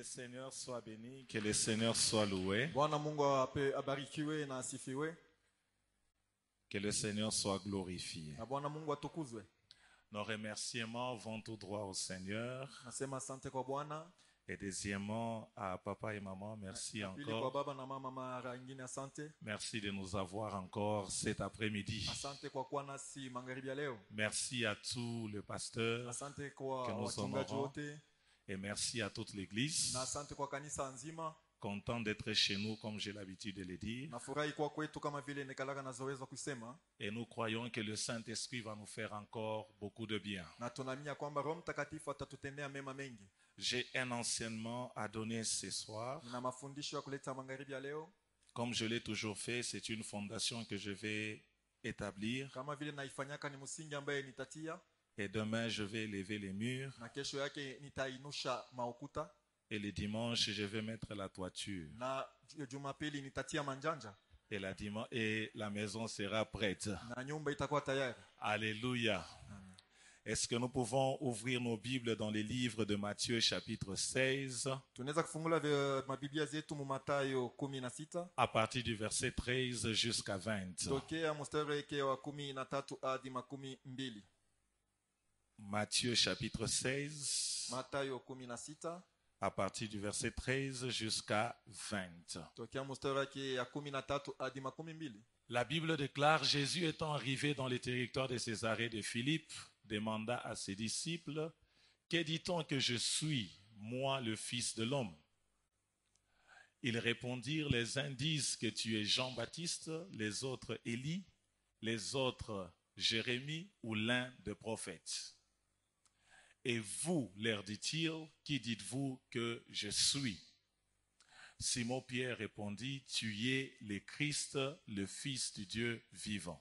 Seigneur soit béni, que le Seigneur soit loué, Bwana Mungu abarikiwe na asifiwe, que le Seigneur soit glorifié. na Bwana Mungu atukuzwe. Nos remerciements vont tout droit au Seigneur. Nasema asante kwa Bwana. Et deuxièmement, à papa et maman, merci Pili kwa encore. baba na mama mara nyingine asante. Merci de nous avoir encore cet après-midi. Asante kwa kuwa nasi magharibi ya leo. Merci à tous les pasteurs Asante kwa que nous wachungaji honorons. wote. Et merci à toute l'Église. Na asante kwa kanisa nzima. Content d'être chez nous, comme j'ai l'habitude de le dire. Nafurahi kwa kwetu kama vile nekalaga nazoweza kusema. Et nous croyons que le Saint-Esprit va nous faire encore beaucoup de bien. Na tunaamini kwamba Roho Mtakatifu atatutendea mema mengi. J'ai un enseignement à donner ce soir. Na mafundisho ya kuleta magharibi ya leo. Comme je l'ai toujours fait, c'est une fondation que je vais établir. Kama vile naifanyaka ni msingi ambaye nitatia. Et demain, je vais lever les murs. Na kesho yake nitainusha maukuta. Et le dimanche, je vais mettre la toiture. Na Jumapili nitatia manjanja. Et la maison sera prête. Na nyumba itakuwa tayari. Alléluia. Est-ce que nous pouvons ouvrir nos Bibles dans les livres de Matthieu chapitre 16 Tunaweza kufungula mabiblia zetu mu Mathayo 16 à partir du verset 13 jusqu'à 20. tokea mstari wake wa 13 hadi 12. Matthieu chapitre 16 Mathayo 16 à partir du verset 13 jusqu'à 20. tokea mstari wake ya 13 hadi 12. La Bible déclare: Jésus étant arrivé dans les territoires de Césarée de Philippe, demanda à ses disciples: Que dit-on que je suis, moi le Fils de l'homme? Ils répondirent: Les uns disent que tu es Jean-Baptiste, les autres Élie, les autres Jérémie ou l'un des prophètes. Et vous, leur dit-il, qui dites-vous que je suis? Simon-Pierre répondit: Tu es le Christ, le Fils du Dieu vivant.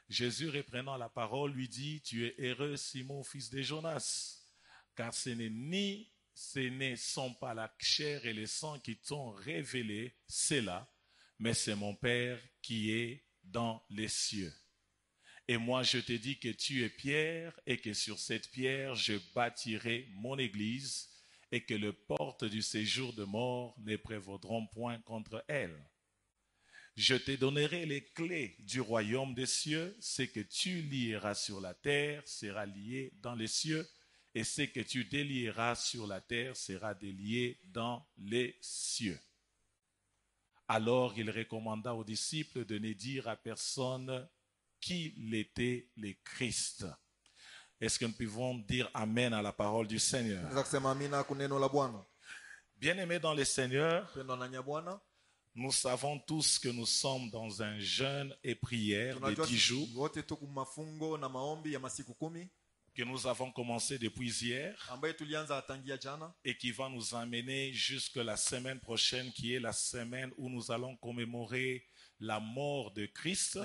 Jésus, reprenant la parole, lui dit: Tu es heureux, Simon, fils de Jonas, car ce ne sont pas la chair et le sang qui t'ont révélé cela, mais c'est mon Père qui est dans les cieux. Et moi, je te dis que tu es Pierre, et que sur cette pierre, je bâtirai mon église, et que les portes du séjour de mort ne prévaudront point contre elle. Je te donnerai les clés du royaume des cieux. Ce que tu lieras sur la terre sera lié dans les cieux, et ce que tu délieras sur la terre sera délié dans les cieux. Alors il recommanda aux disciples de ne dire à personne qu'il était le Christ. Est-ce que nous pouvons dire Amen à la parole du Seigneur? Bien-aimés dans le Seigneur, nous savons tous que nous sommes dans un jeûne et prière de 10 jours que nous avons commencé depuis hier et qui va nous amener jusqu'à la semaine prochaine, qui est la semaine où nous allons commémorer la mort de Christ.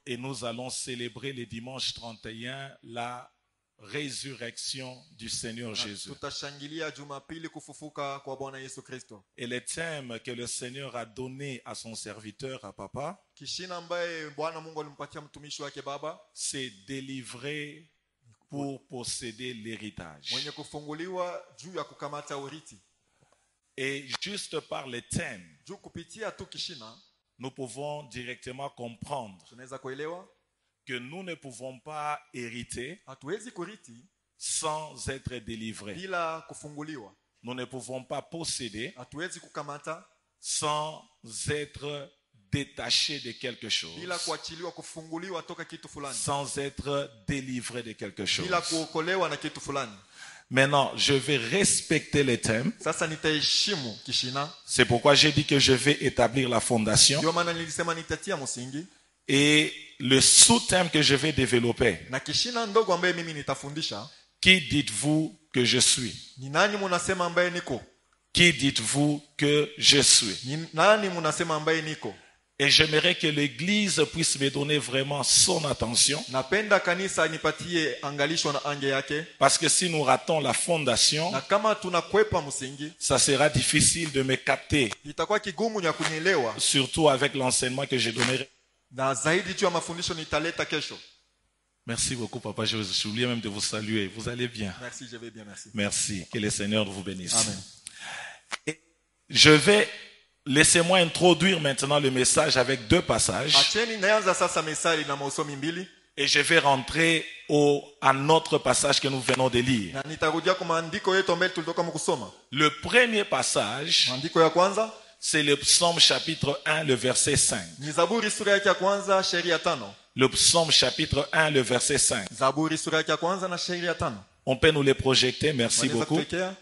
Et nous allons célébrer le dimanche 31 la résurrection du Seigneur Jésus. Et le thème que le Seigneur a donné à son serviteur, à papa, c'est délivrer pour posséder l'héritage. Et juste par le thème, nous pouvons directement comprendre que nous ne pouvons pas hériter sans être délivrés. Nous ne pouvons pas posséder sans être détaché de quelque chose, sans être délivré de quelque chose. Maintenant, je vais respecter les thèmes. C'est pourquoi j'ai dit que je vais établir la fondation. Et le sous-thème que je vais développer: Qui dites-vous que je suis? Qui dites-vous que je suis? Et j'aimerais que l'Église puisse me donner vraiment son attention. Parce que si nous ratons la fondation, ça sera difficile de me capter. Surtout avec l'enseignement que je donnerai. Na zaidi juu ya mafundisho nitaleta kesho. Merci beaucoup, papa. J'ai oublié même de vous saluer. Vous allez bien? Merci, je vais bien, merci. Merci. Que le Seigneur vous bénisse. Amen. Et laissez-moi introduire maintenant le message avec 2 passages. Acheni naanza sasa message na masomi mbili. Et je vais rentrer à notre passage que nous venons de lire. Na nitarudia kwa maandiko yetu ambayo tulitoka kusoma. Le premier passage, Maandiko ya kwanza c'est le psaume chapitre 1, le verset 5. ni Zaburi sura yake ya kwanza shairi ya 5. Le psaume chapitre 1, le verset 5. Zaburi sura yake ya kwanza na shairi ya 5. On peut nous les projeter, merci Wanaweza beaucoup. kuwekea?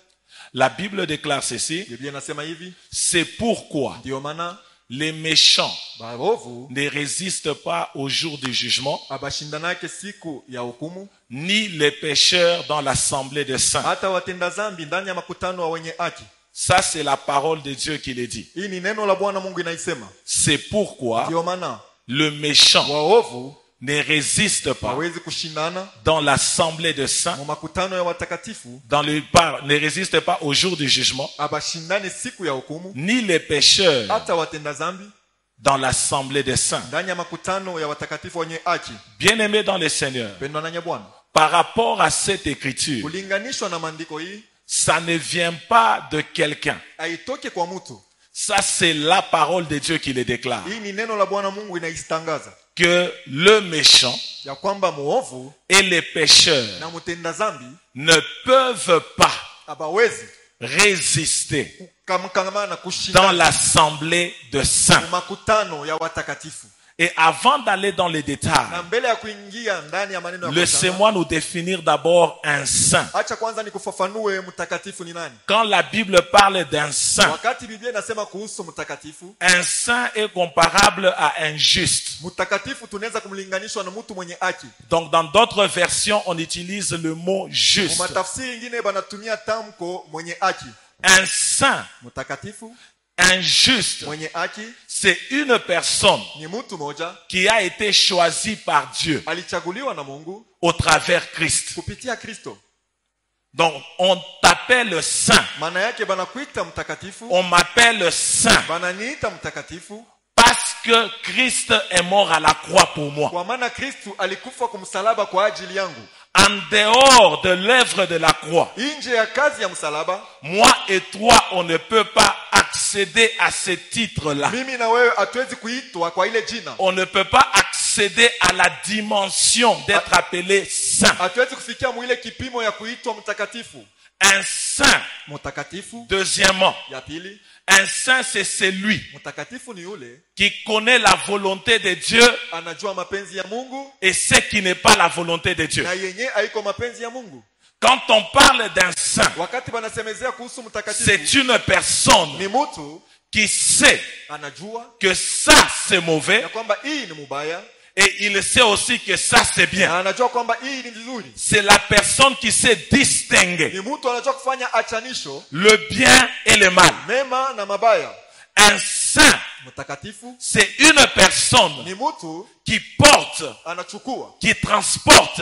La Bible déclare ceci. Biblia inasema hivi, C'est pourquoi ndio maana les méchants baovu ne résistent pas au jour du jugement, abashindanake siku ya hukumu, ni les pécheurs dans l'assemblée des saints. hata watenda dhambi ndani ya makutano wa wenye haki. Ça, c'est la parole de Dieu qui le dit. Hii ni neno la Bwana Mungu inaisema. C'est pourquoi Ndio maana le méchant waovu ne résiste pas hawezi kushindana dans l'assemblée des saints, mu makutano ya watakatifu, ne résiste pas au jour du jugement, abashindane siku ya hukumu, ni les pécheurs hata watenda dhambi dans l'assemblée des saints. ndani ya makutano ya watakatifu wenye haki. Bien-aimés dans le Seigneur, Pendwa na Bwana, par rapport à cette écriture, kulinganishwa na maandiko hii ça ne vient pas de quelqu'un. haitoke kwa mtu. Ça, c'est la parole de Dieu qui le déclare. Hii ni neno la Bwana Mungu inaistangaza Que le méchant ya kwamba muovu et les pécheurs na mtenda dhambi ne peuvent pas abawezi résister kukamkana na dans kushindana l'assemblée de saints. mu makutano ya watakatifu. Et avant d'aller dans les détails, Na mbele ya kuingia ndani ya maneno ya laissez-moi nous définir d'abord un saint. acha kwanza nikufafanue mtakatifu ni nani. Quand la Bible parle d'un saint, Wakati Biblia inasema kuhusu mtakatifu, un saint est comparable à un juste. mtakatifu tunaweza kumlinganishwa na mtu mwenye haki. Donc dans d'autres versions, on utilise le mot juste. Kwa matafsiri nyingine banatumia tamko mwenye haki. Un saint, Mtakatifu un juste, mwenye haki c'est une personne ni mtu moja qui a été choisie par Dieu alichaguliwa na Mungu au travers Christ. kupitia Kristo. Donc on t'appelle saint, Maana yake banakuita mtakatifu, on m'appelle saint bananiita mtakatifu parce que Christ est mort à la croix pour moi. kwa maana Kristo alikufa kwa msalaba kwa ajili yangu. En dehors de l'œuvre de la croix, Nje ya kazi ya msalaba, moi et toi, on ne peut pas accéder à ce titre-là. mimi na wewe hatuwezi kuitwa kwa ile jina. On ne peut pas accéder à la dimension d'être appelé saint. Hatuwezi kufikia mwile kipimo ya kuitwa mtakatifu. Un saint, Mtakatifu deuxièmement, ya pili, un saint c'est celui mtakatifu ni yule qui connaît la volonté de Dieu anajua mapenzi ya Mungu et ce qui n'est pas la volonté de Dieu. na yenye haiko mapenzi ya Mungu. Quand on parle d'un saint, Wakati banasemezea kuhusu c'est mtakatifu, une personne ni mtu qui sait anajua que ça c'est mauvais ya kwamba hii ni mubaya et il sait aussi que ça c'est bien. na anajua kwamba hii ni vizuri. C'est la personne qui sait distinguer Ni mtu anajua kufanya achanisho le bien et le mal. mema na mabaya. Un saint, Mtakatifu c'est une personne ni mtu qui porte, anachukua qui transporte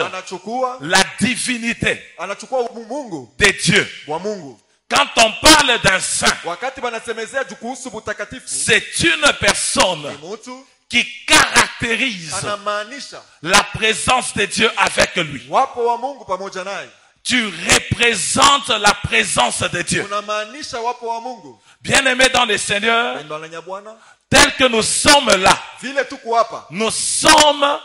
la divinité anachukua Mungu de Dieu. wa Mungu. Quand on parle d'un saint, Wakati banasemezea kuhusu mtakatifu, c'est une personne ni mtu qui caractérise anamaanisha la présence de Dieu avec lui. wapo wa Mungu pamoja naye. Tu représentes la présence de Dieu. Unamaanisha wapo wa Mungu. Bien-aimés dans le Seigneur, Pendwa na Bwana, tel que nous sommes là, vile tuko hapa, nous sommes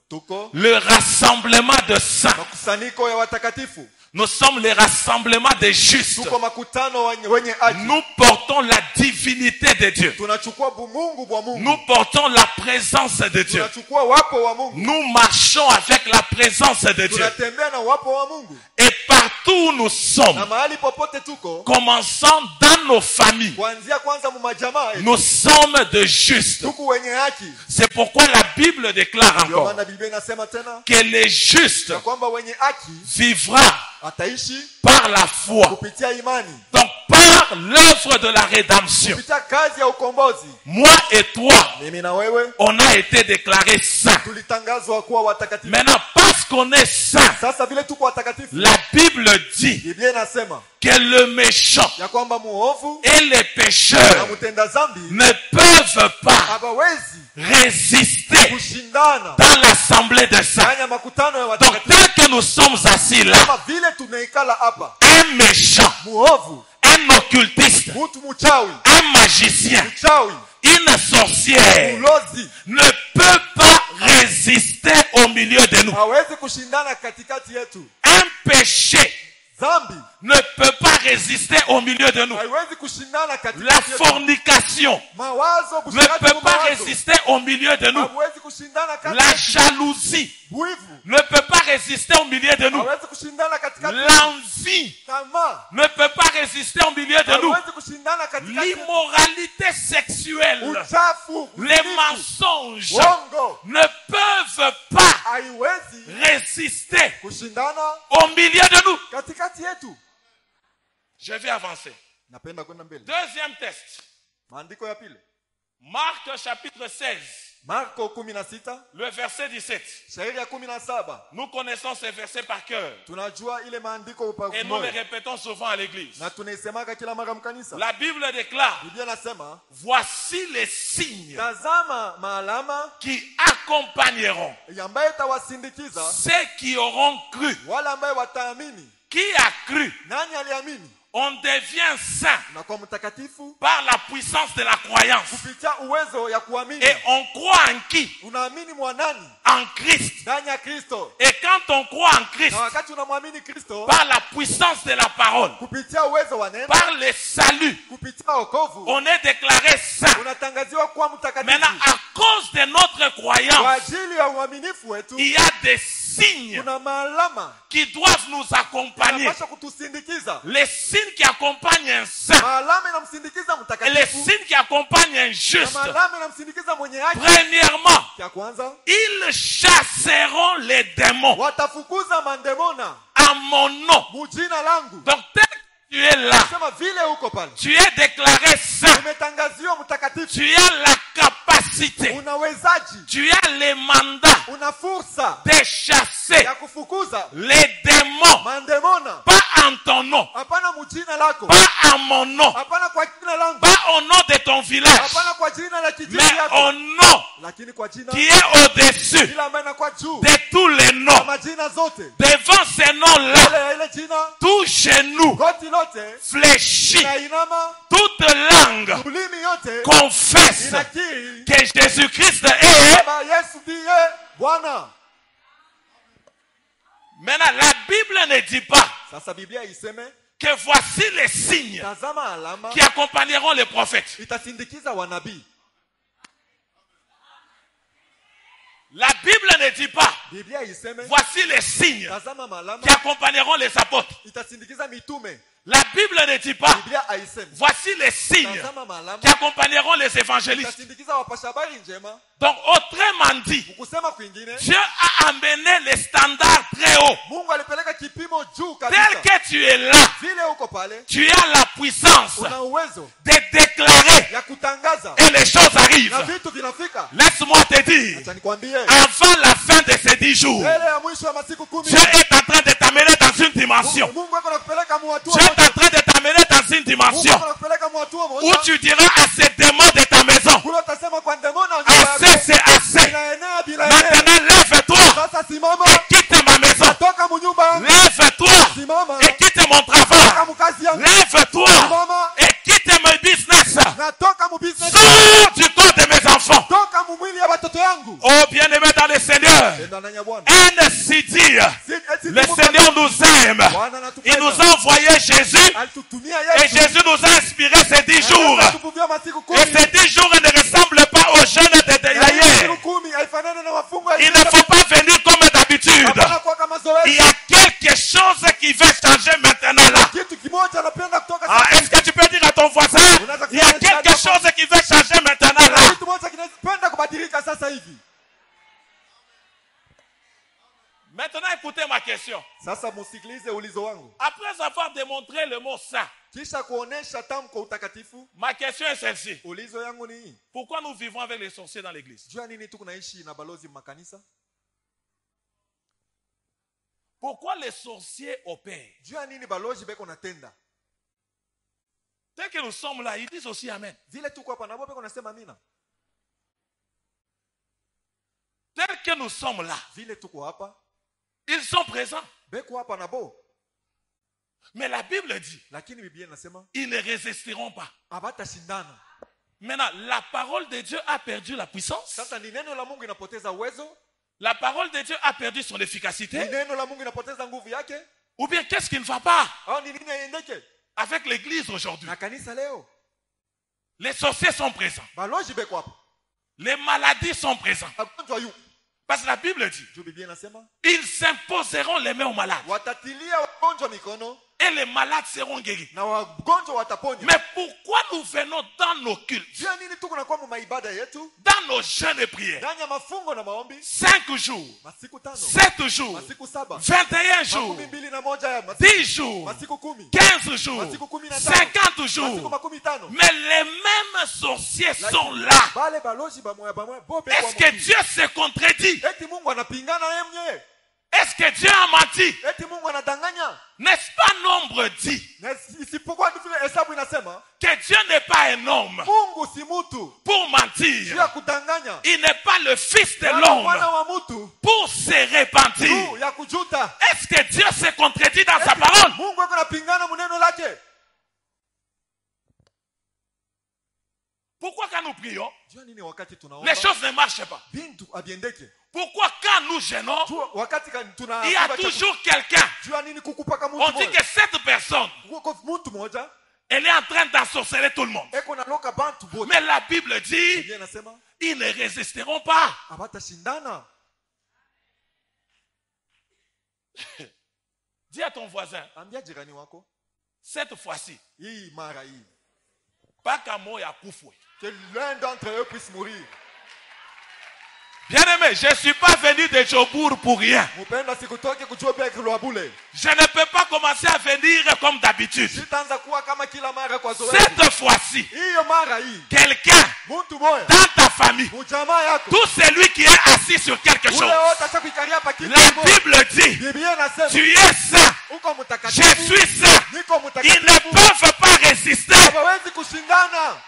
tuko le rassemblement de saints. makusanyiko ya watakatifu, Nous sommes le rassemblement des justes. tuko makutano wenye haki. Nous portons la divinité de Dieu. Tunachukua Mungu bwa Mungu. Nous portons la présence de Dieu. Tunachukua wapo wa Mungu. Nous marchons avec la présence de Dieu. Tunatembea na wapo wa Mungu. Et partout où nous Na sommes, mahali popote tuko, commençant dans nos familles, kuanzia kwanza mu majamaa yetu, nous sommes de justes. tuko wenye haki. C'est pourquoi la Bible déclare Ndio encore maana Biblia inasema tena que les justes ya kwamba wenye haki vivra ataishi par la foi. kupitia imani. Donc par par l'œuvre de la rédemption, kupitia kazi ya ukombozi, moi et toi, mimi na wewe on a été déclarés saints. tulitangazwa kuwa watakatifu. Maintenant, parce qu'on est saints, Sasa vile tuko watakatifu, la Bible dit Biblia inasema que le méchant ya kwamba muovu et les na pécheurs mtenda dhambi ne peuvent pas hawawezi résister kushindana dans l'assemblée des saints. ndani ya makutano ya Donc, watakatifu. tant que nous sommes assis là, Kama vile tunaikala hapa, un méchant, muovu, un occultiste, mtu mchawi, un magicien, mchawi, une sorcière ulozi ne peut pas résister au milieu de nous. hawezi kushindana katikati yetu. Un péché Dhambi ne peut pas résister au milieu de nous. haiwezi kushindana La katikati yetu. fornication Mawazo ne kushindana peut pas mawazo résister au milieu de nous. hawezi kushindana La katikati. jalousie Wivu ne peut pas résister au milieu de nous. hawezi kushindana katikati. L'envie Tamaa ne peut pas résister au milieu de nous. hawezi kushindana katikati. L'immoralité sexuelle, Uchafu, les uzinifu, mensonges uongo ne peuvent pas haiwezi résister kushindana au milieu de nous. katikati yetu. Je vais avancer. Napenda kwenda mbele. Deuxième test. Maandiko ya pili, Marc chapitre 16, Marko 16 le verset 17. shairi ya 17. Nous connaissons ces versets par cœur Tunajua ile maandiko kwa et nous les moyo répétons souvent à l'église. na tunaisemaka kila mara mkanisa. La Bible déclare, Biblia nasema, voici les signes tazama maalama qui accompagneront ambaye tawasindikiza ceux qui auront cru. wale ambaye wataamini. Qui a cru? Nani aliamini? On devient saint Unakuwa mtakatifu par la puissance de la croyance. kupitia uwezo ya kuamini. Et on croit en qui? Unaamini mwanani? En Christ. Ndani ya Kristo. Et quand on croit en Christ, Na wakati unamwamini Kristo par la puissance de la parole, kupitia uwezo wa neno, par le salut, kupitia wokovu, on est déclaré saint. unatangaziwa kuwa mtakatifu. Maintenant, à cause de notre Kwa croyance, ajili ya uaminifu wetu il y a des signes kuna maalama qui doivent nous accompagner. yanapaswa kutusindikiza. Les signes qui accompagnent un saint Maalama inamsindikiza et les mtakatifu signes qui accompagnent un na juste. maalama inamsindikiza mwenye haki. Premièrement, Ya kwanza, ils chasseront les démons watafukuza mandemona à mon nom. mujina langu. Donc, tel que tu es là, Sema vile uko pale, tu es déclaré saint. umetangaziwa mtakatifu. Tu as la capacité, Unawezaji, tu as les mandats una fursa de chasser ya kufukuza les démons, mandemona, pas en ton nom, hapana mujina lako, pas en mon nom, hapana kwa jina langu, pas au nom de ton village, hapana kwa jina la kijiji mais yako, au nom lakini kwa jina qui est au-dessus ile ambayo inakuwa juu de tous les ya noms. majina zote. Devant ces noms-là, Ile ya ile jina tout genou goti lote fléchit, inainama, toute langue ulimi yote confesse inakiri que Jésus-Christ est. kwamba Yesu ndiye Bwana. Maintenant, la Bible ne dit pas Sasa Biblia iseme, que voici les signes tazama alama qui accompagneront les prophètes. itasindikiza wanabii. La Bible ne dit pas, Biblia iseme, voici les signes tazama malama qui accompagneront les apôtres. itasindikiza mitume. La Bible ne dit pas, Biblia haisemi voici les signes tazama malama qui accompagneront les évangélistes. itasindikiza wapasha habari njema. Donc, autrement dit, Kusema kwingine, Dieu a amené les standards très haut. Mungu alipeleka kipimo juu Tel kabisa. que tu es là, Vile uko pale, tu as la puissance una uwezo de déclarer ya kutangaza et les choses arrivent. na vitu vinafika. Laisse-moi te dire, Acha nikwambie, avant la fin de ces 10 jours, mbele ya mwisho wa masiku 10, Dieu est en train de t'amener dans une dimension. Mungu ako nakupeleka muhatua Dieu est moja. en train de t'amener dans une Mungu dimension ako nakupeleka muhatua où moja. tu diras à ces démons de ta maison, Kule utasema kwa ndemona njia assez yako. c'est assez. Inaenea bila eneo. Maintenant lève-toi Sasa simama, et quitte ma maison. toka munyumba yangu. Lève-toi Simama, et quitte mon toka travail. mukazi yangu. Lève-toi Simama, et quitte mon business. na toka mu business. Sors du corps de mes enfants. Toka mu mwili ya watoto yangu. Oh bien-aimé dans le Seigneur, Enda ndani ya Bwana. ainsi dire, le Seigneur nous aime. Bwana Il anatupenda. nous a envoyé Jésus Alitutumia et Yesu. Jésus nous a inspiré ces 10 jours. Anatupuvia masiku Et 10. ces 10 jours ne ressemblent pas aux jeunes de Na hier. masiku 10 haifanani na mafungo ya Il ne faut pas venir comme d'habitude. Hapana kuwa kama Il y zoezi. a quelque chose qui va changer maintenant là. Kitu kimoja anapenda kutoka Ah, sasa. est-ce que tu peux dire à ton voisin, il y a quelque chose qui va changer maintenant là. Kitu moja kinapenda kubadilika sasa hivi. Maintenant écoutez ma question. Sasa musikilize ulizo wangu. wangu. Après avoir démontré le mot saint, Kisha kuonesha tamko utakatifu, ma question est celle-ci. ulizo yangu ni hii. Pourquoi nous vivons avec les sorciers dans l'église? Jua nini tu kunaishi na balozi makanisa? Pourquoi les sorciers opèrent? Jua nini balozi beko natenda? Dès que nous sommes là, ils disent aussi Amen. Vile tuko hapa nabo beko nasema amina. Tel que nous sommes là, Vile tuko hapa, ils sont présents. beko hapa nabo. Mais la Bible dit, Lakini Biblia inasema ils ne résisteront pas. abatashindana. Maintenant, la parole de Dieu a perdu la puissance. Sasa ni neno la Mungu inapoteza uwezo? La parole de Dieu a perdu son Ni efficacité. neno la Mungu inapoteza nguvu yake? Ou bien qu'est-ce qui ne va pas Au ni nini haiendeke? avec l'église aujourd'hui? Na kanisa leo, Les sorciers sont présents. balozi beko hapa. Les maladies sont présentes. Magonjwa yu. Parce que la Bible dit, Juu Biblia inasema ils s'imposeront les mains aux malades. watatilia wagonjwa mikono Et les malades seront guéris. na wagonjwa wataponywa. Mais pourquoi nous venons dans nos cultes, Jua nini tuko na kwa maibada yetu? dans nos jeûnes et prières, Ndani ya mafungo na maombi 5 jours, masiku 5, 7 jours, masiku 7, 21 jours, 21 masiku 10 jours, masiku 10, 15 jours, masiku 15, 50 masiku jours. 15. Mais les mêmes sorciers sont là. Bale balozi bamoya bobe kwa Est-ce que Dieu se contredit? eti Mungu anapingana yeye mwenyewe? Est-ce que Dieu a menti? Eti Mungu anadanganya? N'est-ce pas Nombre dit Na isipokuwa tu vile hesabu inasema que Dieu n'est pas un homme Mungu si mtu pour juu mentir. ya kudanganya. Il n'est pas le fils de Mwana l'homme wa mtu pour se repentir. juu ya kujuta. Est-ce que Dieu se contredit dans sa parole? Mungu yuko anapingana muneno lake. Pourquoi quand nous prions, Jua nini wakati tunaomba les choses ne marchent pas? bintu abiendeke? Pourquoi quand nous gênons, Jua wakati il y a toujours quelqu'un? jua nini kukupaka On mtu dit moja? que cette personne, Kuko mtu moja elle est en train d'ensorceler tout le monde. eko na loka bantu bote. Mais la Bible dit, Biblia inasema ils ne résisteront pas. abatashindana. Dis à ton voisin, Ambia jirani wako cette fois-ci, hii mara hii pas qu'à moi ya kufwe. que l'un d'entre eux puisse mourir. Bien-aimé, je ne suis pas venu de Jobour pour rien. Mupenda sikutoke kujobe kilwabule. Je ne peux pas commencer à venir comme d'habitude. Sitaanza kuwa kama kila mara kwa zoezi. Cette fois-ci, Hiyo mara hii quelqu'un mtu moja dans ta famille, mujamaa yako tout celui qui est assis sur quelque chose, ule wote atakikalia pa kitu la kimoja. Bible dit, Biblia inasema tu es saint, uko je mtakatifu, suis saint. niko Ils mtakatifu. ne peuvent pas résister. Hawawezi kushindana.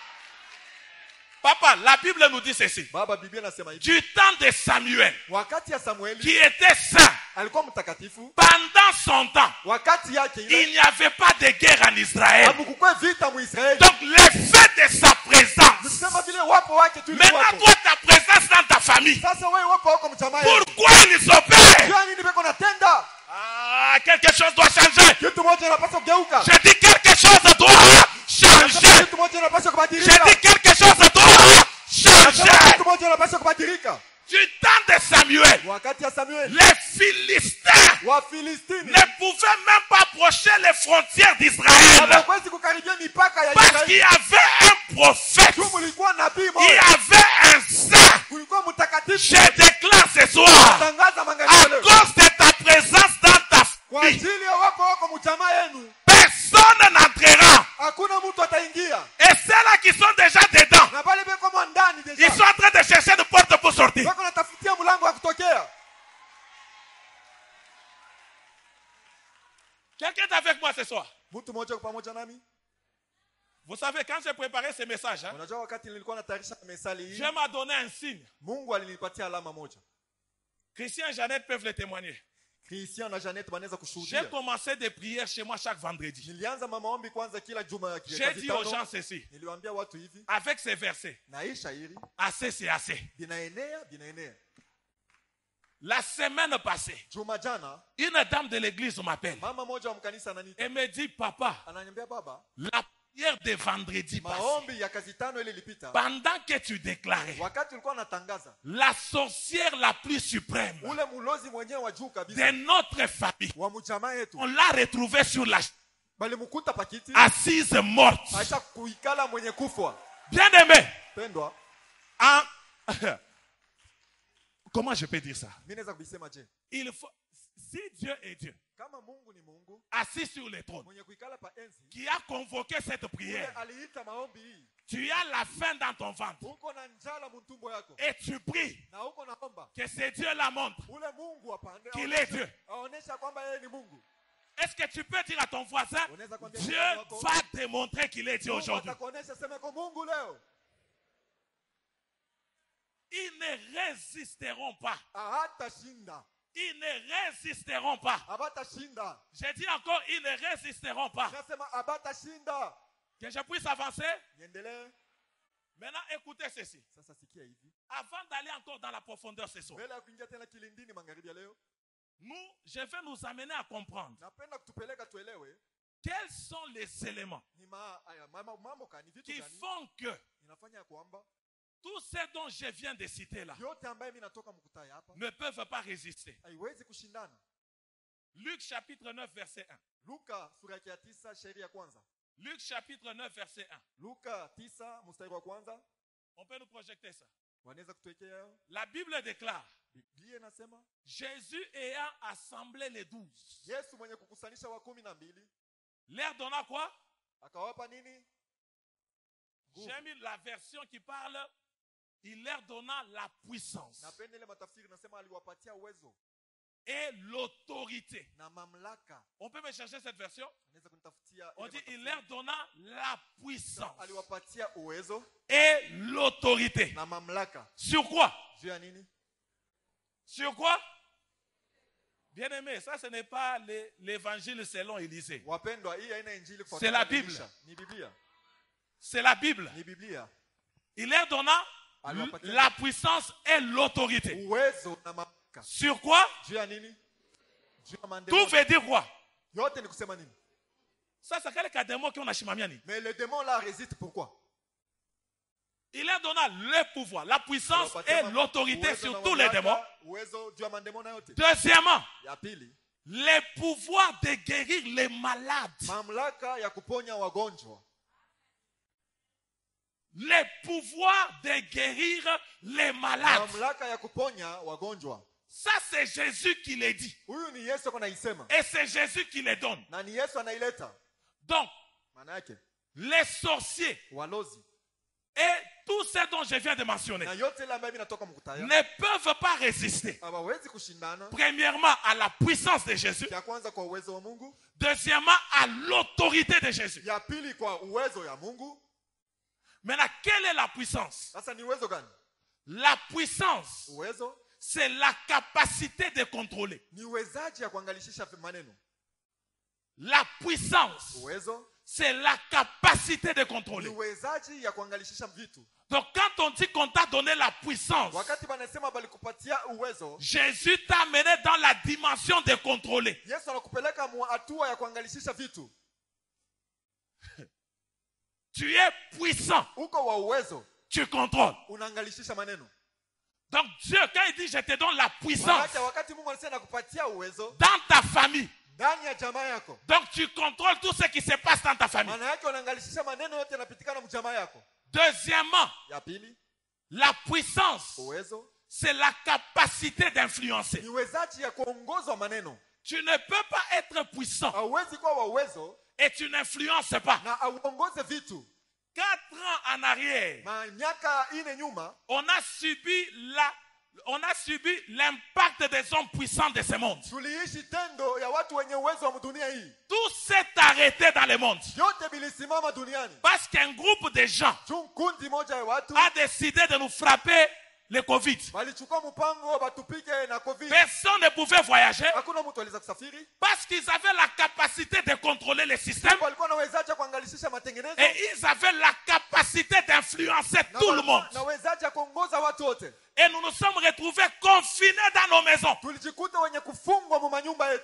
Papa, la Bible nous dit ceci. Baba, Biblia inasema hivi. Du temps de Samuel, Wakati ya Samueli qui était saint, alikuwa mtakatifu. pendant son temps, Wakati yake il ile n'y avait pas de guerre en Israël. hamukukwe vita muisraeli. Donc l'effet de sa présence. Sema vile wapo wake tu Maintenant, wapo. toi, ta présence dans ta famille. Sasa wewe wapo wako mjamaa yako. Pourquoi ils opèrent? Jua nini beko natenda? Ah, quelque chose doit changer. Kitu moja inapaswa kugeuka. Je dis quelque chose doit changer. Kitu moja inapaswa Je kubadilika. dis quelque chose doit changer. Kitu moja inapaswa kubadilika. Du temps de Samuel, Wakati ya Samueli les Philistins wa Filistini ne pouvaient même pas approcher les frontières d'Israël. hawakwezi kukaribia mipaka ya Parce qu'il y Israeli. avait un prophète. Tu mulikuwa nabii Il y moja. avait un saint. Kulikuwa mtakatifu. Je déclare ce soir, Tangaza à magharibi leo. cause de ta présence dans ta Kwa famille, ajili ya wapo wako mjamaa yenu. personne n'entrera. Hakuna mtu ataingia. Et ceux-là qui sont déjà dedans, Na bale beko mo ndani ils deja. sont en train de chercher une porte pour sortir. Wako natafutia mlango wa kutokea. Quelqu'un est avec moi ce soir. Mtu mmoja yuko pamoja nami. Vous savez, quand j'ai préparé ce message, Unajua wakati nilikuwa natayarisha mesali hii, Dieu m'a donné un signe. Mungu alinipatia alama moja. Christian et Jeannette peuvent le témoigner. Christian na Janet wanaweza J'ai kushuhudia. commencé des prières chez moi chaque vendredi. Nilianza maombi kwanza kila juma ya J'ai dit aux gens ceci. Niliwaambia watu hivi, Avec ces versets, na hii shairi assez c'est assez. binaenea. La semaine passée, Juma jana une dame de l'église m'appelle mama moja wa mkanisa ananiita. et me dit, papa, Ananiambia baba, la prière de vendredi passé, maombi ya kazi tano ile ilipita. pendant que tu déclarais, Wakati ulikuwa unatangaza, la sorcière la plus suprême ule mulozi mwenyewe wa juu de kabisa notre famille, wa mjamaa yetu on l'a retrouvée sur la balimkuta pakiti assise morte. acha kuikala mwenye kufwa. Bien aimé. Pendwa, Comment je peux dire ça? mimi naweza kubisema je? Il faut, Si Dieu est Dieu, kama Mungu ni Mungu assis sur le trône, mwenye kuikala pa enzi, qui a convoqué cette ule prière, aliita maombi hii, tu as la faim dans ton ventre uko na njala mtumbo yako et tu pries na uko naomba que ce Dieu la montre ule Mungu apande qu'il est Dieu. aonesha kwamba yeye ni Mungu. Est-ce que tu peux dire à ton voisin, Unaweza kwambia Dieu jirani wako, va démontrer qu'il est Dieu Mungu aujourd'hui? atakuonesha sema kwa Mungu leo. Ils ne résisteront pas. Hatashinda. Ils ne résisteront pas. Abatashinda. J'ai dit encore, ils ne résisteront pas. Nasema abatashinda. Que je puisse avancer. Niendelee. Maintenant, écoutez ceci. Sasa sikia hivi. Avant d'aller encore dans la profondeur ce soir, Mbele ya kuingia tena kilindini magharibi ya leo, je vais nous amener à comprendre napenda kutupeleka tuelewe quels sont les éléments ni mambo gani, vitu qui gani font que inafanya kwamba tout ce dont je viens de citer là yote ambaye mimi natoka mkutai hapa ne peuvent pas résister. haiwezi kushindana. Luc chapitre 9 verset 1. Luka sura ya 9 shairi ya kwanza. Luc chapitre 9 verset 1. Luka 9 mstari wa kwanza. On peut nous projeter ça. Wanaweza kutuwekea. La Bible déclare, Biblia inasema Jésus ayant assemblé les 12, Yesu mwenye kukusanisha wa 12 leur donna quoi? akawapa nini? J'ai mis la version qui parle, il leur donna la puissance Napenda ile matafsiri nasema aliwapatia uwezo et l'autorité. na mamlaka. On peut me chercher cette version? Unaweza kunitafutia. On dit il leur donna la puissance aliwapatia uwezo et l'autorité. na mamlaka. Sur quoi? Juu ya nini? Sur quoi? Bien aimé, ça ce n'est pas l'évangile selon Élisée. Wapendwa, hii haina injili kwa C'est la Bible. Ni Biblia. C'est la Bible. Ni Biblia. Il leur donna la puissance et l'autorité. Uwezo na mamlaka. Sur quoi? Juu ya nini? Juu ya mandemoni. Tout veut dire quoi? Yote ni kusema nini? Ça c'est quel démon qui on a chimamiani. Mais le démon là résiste pourquoi? Il leur donna le pouvoir, la puissance et l'autorité sur tous les démons. Deuxièmement, les pouvoirs de guérir les malades. Les pouvoirs de guérir les malades. Ça c'est Jésus qui les dit. Et c'est Jésus qui les donne. Donc, les sorciers et tout ce dont je viens de mentionner ne peuvent pas résister. Premièrement, à la puissance de Jésus. Deuxièmement, à l'autorité de Jésus. Maintenant, quelle est la puissance? La puissance, c'est la capacité de contrôler. La puissance, c'est la capacité de contrôler. Donc quand on dit qu'on t'a donné la puissance, Jésus t'a amené dans la dimension de contrôler. Tu es puissant. Tu contrôles. Donc Dieu, quand il dit je te donne la puissance dans ta famille, donc tu contrôles tout ce qui se passe dans ta famille. Deuxièmement, la puissance, c'est la capacité d'influencer. Tu ne peux pas être puissant et tu n'influences pas. 4 ans en arrière, on a subi l'impact des hommes puissants de ce monde. Tout s'est arrêté dans le monde. Parce qu'un groupe de gens a décidé de nous frapper le Covid. Personne ne pouvait voyager parce qu'ils avaient la capacité de contrôler le système et ils avaient la capacité d'influencer tout le monde. Et nous nous sommes retrouvés confinés dans nos maisons.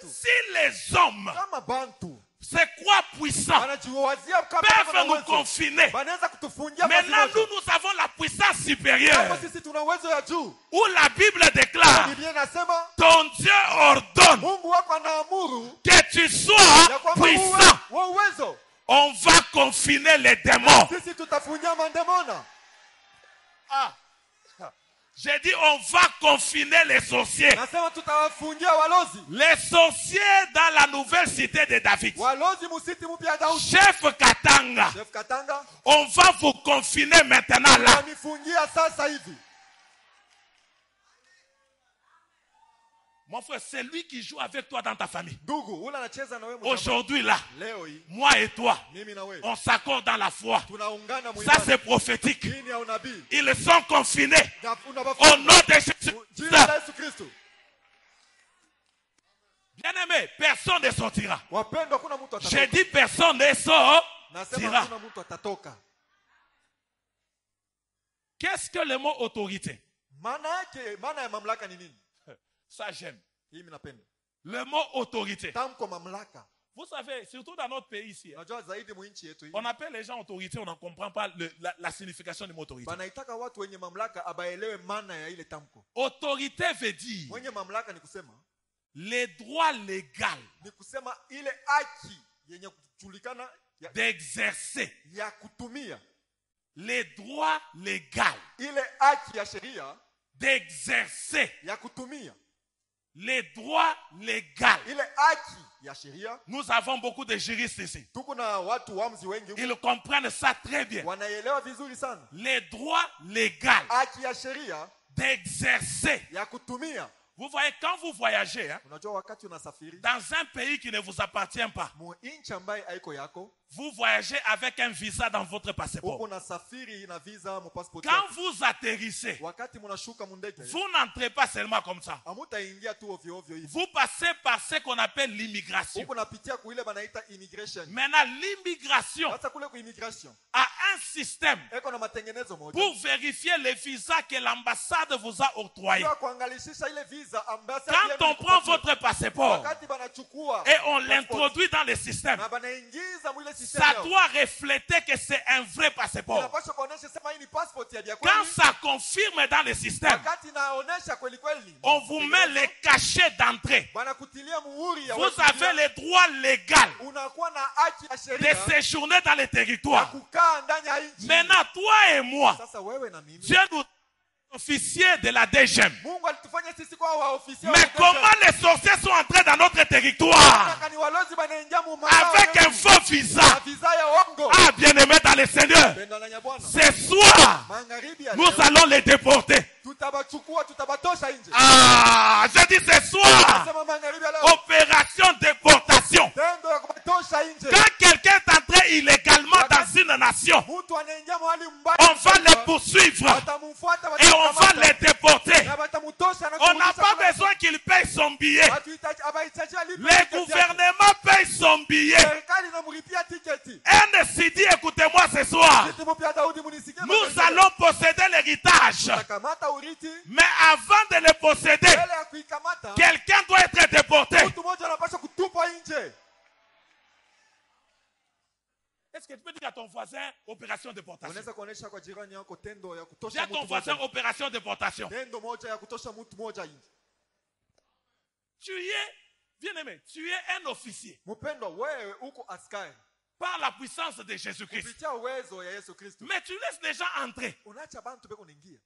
Si les hommes se croient puissants, peuvent nous confiner. Maintenant, nous avons la puissance supérieure. Où la Bible déclare, ton Dieu ordonne que tu sois puissant. On va confiner les démons. J'ai dit, on va confiner les sorciers. Nasema tutawafungia walozi. Les sorciers dans la nouvelle cité de David. Walozi musiti mpya Daudi. Chef Katanga. Chef Katanga. On va vous confiner maintenant là. Wanifungia sasa hivi. Mon frère, c'est lui qui joue avec toi dans ta famille. Ndugu, ula anacheza na wewe mjamii. Aujourd'hui là, Leo hii, moi et toi, mimi na wewe. on s'accorde dans la foi. Tunaungana Ça muimani. c'est prophétique. Hii ni ya unabii. Ils sont confinés Unabafunga. au nom de Jésus. Jina la Yesu Kristo. Bien-aimé, personne ne sortira. Wapendwa, kuna mtu atatoka. J'ai dit personne ne Nasema sortira. kuna mtu atatoka. Qu'est-ce que le mot autorité? Maana yake, maana ya mamlaka ni nini? Ça j'aime. Hii mimi napenda. Le mot autorité. Tamko mamlaka. Vous savez, surtout dans notre pays ici, Unajua zaidi mu nchi yetu hii. on appelle les gens autorité, on ne comprend pas la signification du mot autorité. Banaitaka watu wenye mamlaka abaelewe maana ya ile tamko. Autorité veut dire Mwenye mamlaka ni kusema, les droits légaux ni kusema ile haki yenye kujulikana d'exercer. ya kutumia. Les droits légaux Ile haki ya sheria d'exercer. ya kutumia. Les droits légaux. Ile haki ya sheria. Nous avons beaucoup de juristes ici. Tuko na watu wamzi wengi. Ils comprennent ça très bien. Wanaelewa vizuri sana. Les droits légaux Haki ya sheria d'exercer. ya kutumia. Vous voyez, quand vous voyagez Unajua wakati unasafiri dans un pays qui ne vous appartient pas, mu nchi ambayo haiko yako, vous voyagez avec un visa dans votre passeport. uko unasafiri na visa mu passport Quand yako. vous atterrissez, Wakati mnashuka mu ndege, vous n'entrez pas seulement comme ça. hamutaingia tu ovyo ovyo hivi. Vous passez par ce qu'on appelle l'immigration. Uko napitia kuile banaita immigration. Maintenant, l'immigration Sasa kule ku immigration a un système eko na matengenezo moja. pour vérifier les visas que l'ambassade vous a octroyés. Kwa kuangalishisha ile visa ambassade Quand on prend votre passeport wakati banachukua et on l'introduit dans le système, na banaingiza mwile system ça yao. doit refléter que c'est un vrai passeport. Inapaswa kuonesha sema hii ni passport ya Quand kweli. ça confirme dans le système, Wakati naonesha kweli kweli, on vous met les cachets d'entrée. banakutilia muhuri ya Vous wewe avez kuingia. le droit légal Unakuwa na haki ya de sheria séjourner dans les ya territoires. kukaa ndani ya nchi. Maintenant, toi et moi, Sasa wewe na mimi, Dieu nous officiers de la DGM. Mungu alitufanya sisi kwa waofisia. Mais comment les sorciers sont entrés dans notre territoire Ni walozi banaingia mu makao avec yetu. un faux visa? Na visa ya uongo. Ah, bien-aimés dans le Seigneur, Penda na Bwana. ce soir, Magharibi ya nous leo, allons les déporter. tutabachukua, tutabatosha nje. Ah, je dis ce soir, Sema magharibi ya leo, opération déportation. tendo ya kubatosha nje. Quand quelqu'un est entré illégalement dans une nation, Mtu anaingia mahali mbaya, on va les poursuivre watamfuata, et on va les déporter. na watamtosha na On n'a kumrudisha pas kule. besoin qu'il paye son billet. Hatuhitaji- habahitaji alipe Le tiketi yake. gouvernement paye son billet. Serikali inamlipia tiketi. NCD, écoutez-moi ce soir. Sisi mpya Daudi munisikie Nous magharibi. allons posséder l'héritage. Tutakamata urithi, Mais avant de le posséder, mbele ya kuikamata, quelqu'un doit être déporté. mtu mmoja anapaswa kutupwa nje. Est-ce que tu peux dire à ton voisin, opération déportation? Unaweza kuonesha kwa jirani yako tendo ya Dis kutosha à ton mtu voisin, mmoja. opération déportation. Tendo moja ya kutosha mtu mmoja nje. Tu es, bien aimé, tu es un officier Mpendwa, wewe uko askari par la puissance de Jésus-Christ. kupitia uwezo ya Yesu Kristo. Mais tu laisses les gens entrer. Unaacha bantu beko naingia.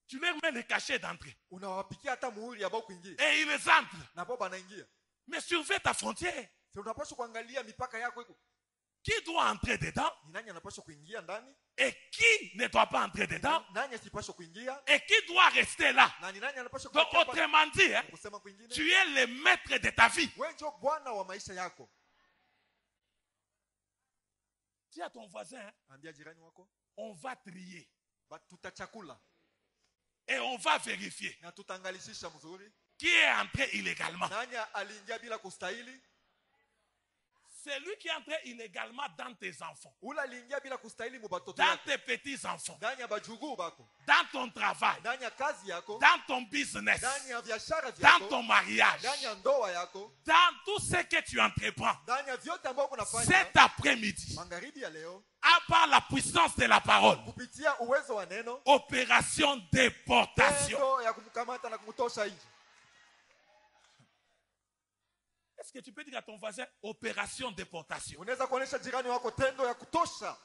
Tu leur mets les cachets d'entrée. Unawapikia hata muhuri ambao kuingia. Et ils entrent. Na baba anaingia. Mais surveille ta frontière. Sasa unapaswa kuangalia mipaka yako iko. Qui doit entrer dedans Ni nani anapaswa kuingia ndani? et qui ne doit pas entrer dedans Nani asipaswa kuingia? et qui doit rester là. Na ni nani anapaswa Donc, kuingia hapa? autrement dit, Kusema kwingine, tu es le maître de ta vie. wewe ndio bwana wa maisha yako. Dis à ton voisin, Ambia jirani wako, on va trier tutachakula et on va vérifier na tutangalishisha mzuri. qui est entré illégalement. Nani aliingia bila kustahili? C'est lui qui est entré illégalement dans tes enfants, Ula aliingia bila kustahili mu batoto dans yako. tes petits-enfants, Ndani ya bajuguu bako, dans ton travail, ndani ya kazi yako, dans ton business, ndani ya biashara dans vyako, ton mariage, ndani ya ndoa yako, dans tout ce que tu entreprends. ndani ya vyote ambavyo unafanya. Cet après-midi, Magharibi ya leo, à part la puissance de la parole, kupitia uwezo wa neno, opération déportation. tendo ya kumkamata na kumtosha nje. Est-ce que tu peux dire à ton voisin, opération déportation? Unaweza kuonesha jirani wako tendo ya kutosha.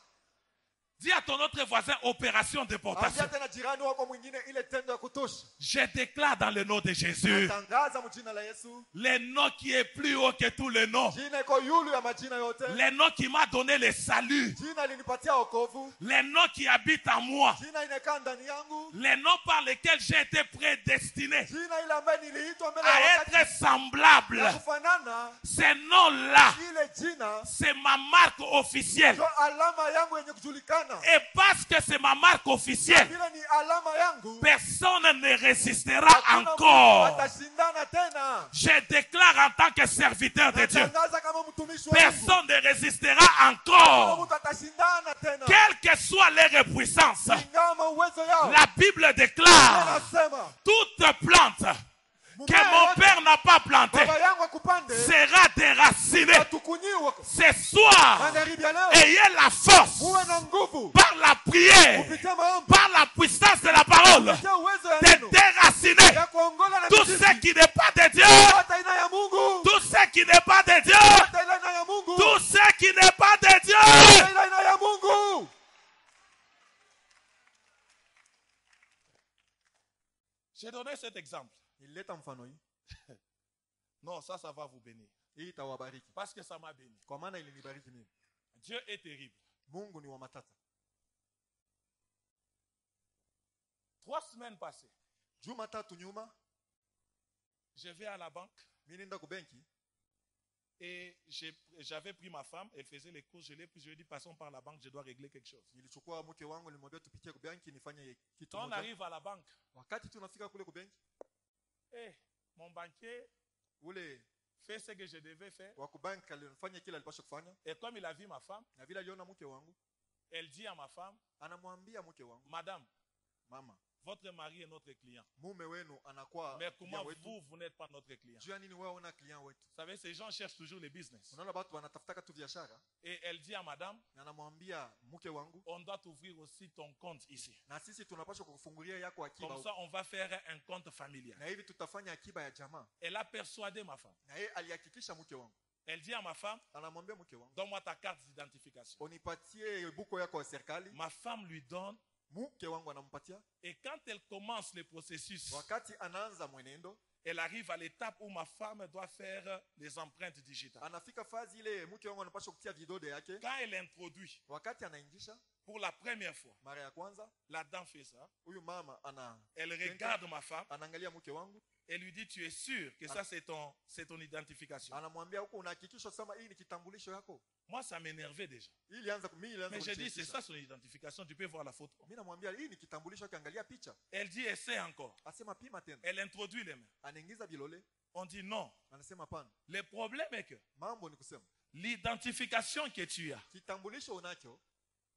Dis à ton autre voisin, opération déportation. Ambia tena jirani wako mwingine ile tendo ya kutosha. Je déclare dans le nom de Jésus, Natangaza mjina la Yesu. le nom qui est plus haut que tous les noms. Jina iko yulu ya majina yote. Le nom qui m'a donné le salut. Jina linipatia wokovu. Le nom qui habite en moi. Jina inakaa ndani yangu. Le nom par lequel j'ai été prédestiné Jina ile ambaye niliitwa mbele à ya être wakati. semblable. Ya kufanana. Ce nom-là, Ile jina. c'est ma marque officielle. Ndio alama yangu yenye kujulikana. Et parce que c'est ma marque officielle, Vile ni alama yangu. personne ne résistera Hakuna mtu encore. atashindana tena. Je déclare en tant que serviteur de Dieu, Natangaza kama mtumishi wa Mungu. personne ne résistera Hakuna encore. mtu atashindana tena. Quelle que soit leur puissance, Ingama uwezo yao. la Bible déclare Nasema. toute plante que mon père n'a pas plantée Baba yangu akupande. sera déracinée. Atukunyiwa. Ce soir, Magharibi ya leo. ayez la force Uwe na nguvu. par la prière, Kupitia maombi. par la puissance de la parole, Kupitia uwezo ya de neno. déraciner Ya kuongola na tout mizizi. ce qui n'est pas de Dieu, Hata aina ya Mungu. tout ce qui n'est pas de Dieu, Hata aina ya Mungu. tout ce qui n'est pas de Dieu. Hata aina ya Mungu. J'ai donné cet exemple. Nilileta mfano hii. Non, ça va vous bénir. Hii itawabariki. Parce que ça m'a béni. Kwa maana ilinibariki mimi. Dieu est terrible. Mungu ni wa matata. 3 semaines passées, Jumatatu nyuma, je vais à la banque mimi nenda ku benki. et j'avais pris ma femme, elle faisait les courses, je l'ai pris, je lui ai dit passons par la banque, je dois régler quelque chose. Nilichukua mke wangu nilimwambia tupitie ku benki nifanye kitu Quand on moja. arrive à la banque, Wakati tunafika kule ku benki, mon banquier ule fait ce que je devais faire. wa ku banki alifanya kile alipaswa kufanya. Et comme il a vu ma femme, Na vile aliona mke wangu, elle dit à ma femme, anamwambia mke wangu, Madame, mama, votre mari est notre client. mume wenu anakuwa Mais client comment wetu. vous n'êtes pas notre client? Juu ya nini wewe una client wetu? Vous savez, ces gens cherchent toujours les business. Unaona watu wanatafutaka tu biashara. Et elle dit à madame, Na anamwambia mke wangu, on doit ouvrir aussi ton compte ici. na sisi tunapaswa kufungulia yako akiba. Comme huko. ça, on va faire un compte familial. Na hivi tutafanya akiba ya jamaa. Elle a persuadé ma femme. Na yeye alihakikisha mke wangu. Elle dit à ma femme, Anamwambia mke wangu, donne-moi ta carte d'identification. unipatie buko yako ya serikali. Ma femme lui donne. Mke wangu anampatia. Et quand elle commence le processus, Wakati anaanza mwenendo, elle arrive à l'étape où ma femme doit faire les empreintes digitales. anafika fazi ile mke wangu anapaswa kutia vidole yake. Quand elle introduit Wakati anaingisha pour la première fois, mara ya kwanza, la dame fait ça. huyu mama Elle regarde ma femme. anaangalia mke wangu, Elle lui dit, tu es sûr que ça c'est ton identification? anamwambia huko unahakikisha sema hii ni kitambulisho yako. Moi, ça m'énervait déjà. Mais j'ai dit, c'est ça son identification, tu peux voir la photo. Mimi namwambia hii ni kitambulisho yake, angalia picha. Elle dit, essaie encore. Asema pima tena. Elle introduit les mains. Anaingiza bilole, On dit non. anasema pana. Le problème est que Mambo ni kusema l'identification que tu as, kitambulisho unacho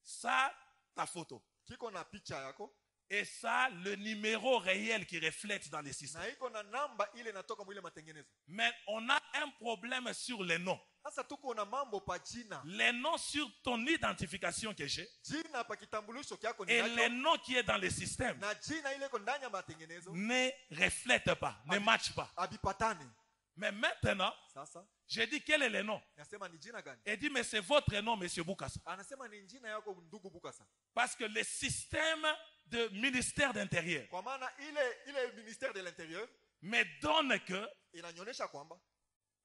ça, ta photo. kiko na picha yako Et ça, le numéro réel qui reflète dans les systèmes. na iko na namba ile inatoka mwile matengenezo. Mais on a un problème sur les noms. Sasa tuko na mambo pa jina. Les noms sur ton identification que j'ai Jina pa kitambulisho kyako ni et les nacho noms qui est dans les systèmes na jina ile iko ndani ya matengenezo ne reflètent pas, ne matchent pas. abipatane. Mais maintenant, Sasa j'ai dit quel est le nom? nasema ni jina gani? Elle dit mais c'est votre nom, monsieur Boukassa. Anasema ni jina yako ndugu Bukasa. Parce que le système de ministère d'Intérieur Kwa maana ile ministère de l'intérieur me donne que inanyonyesha kwamba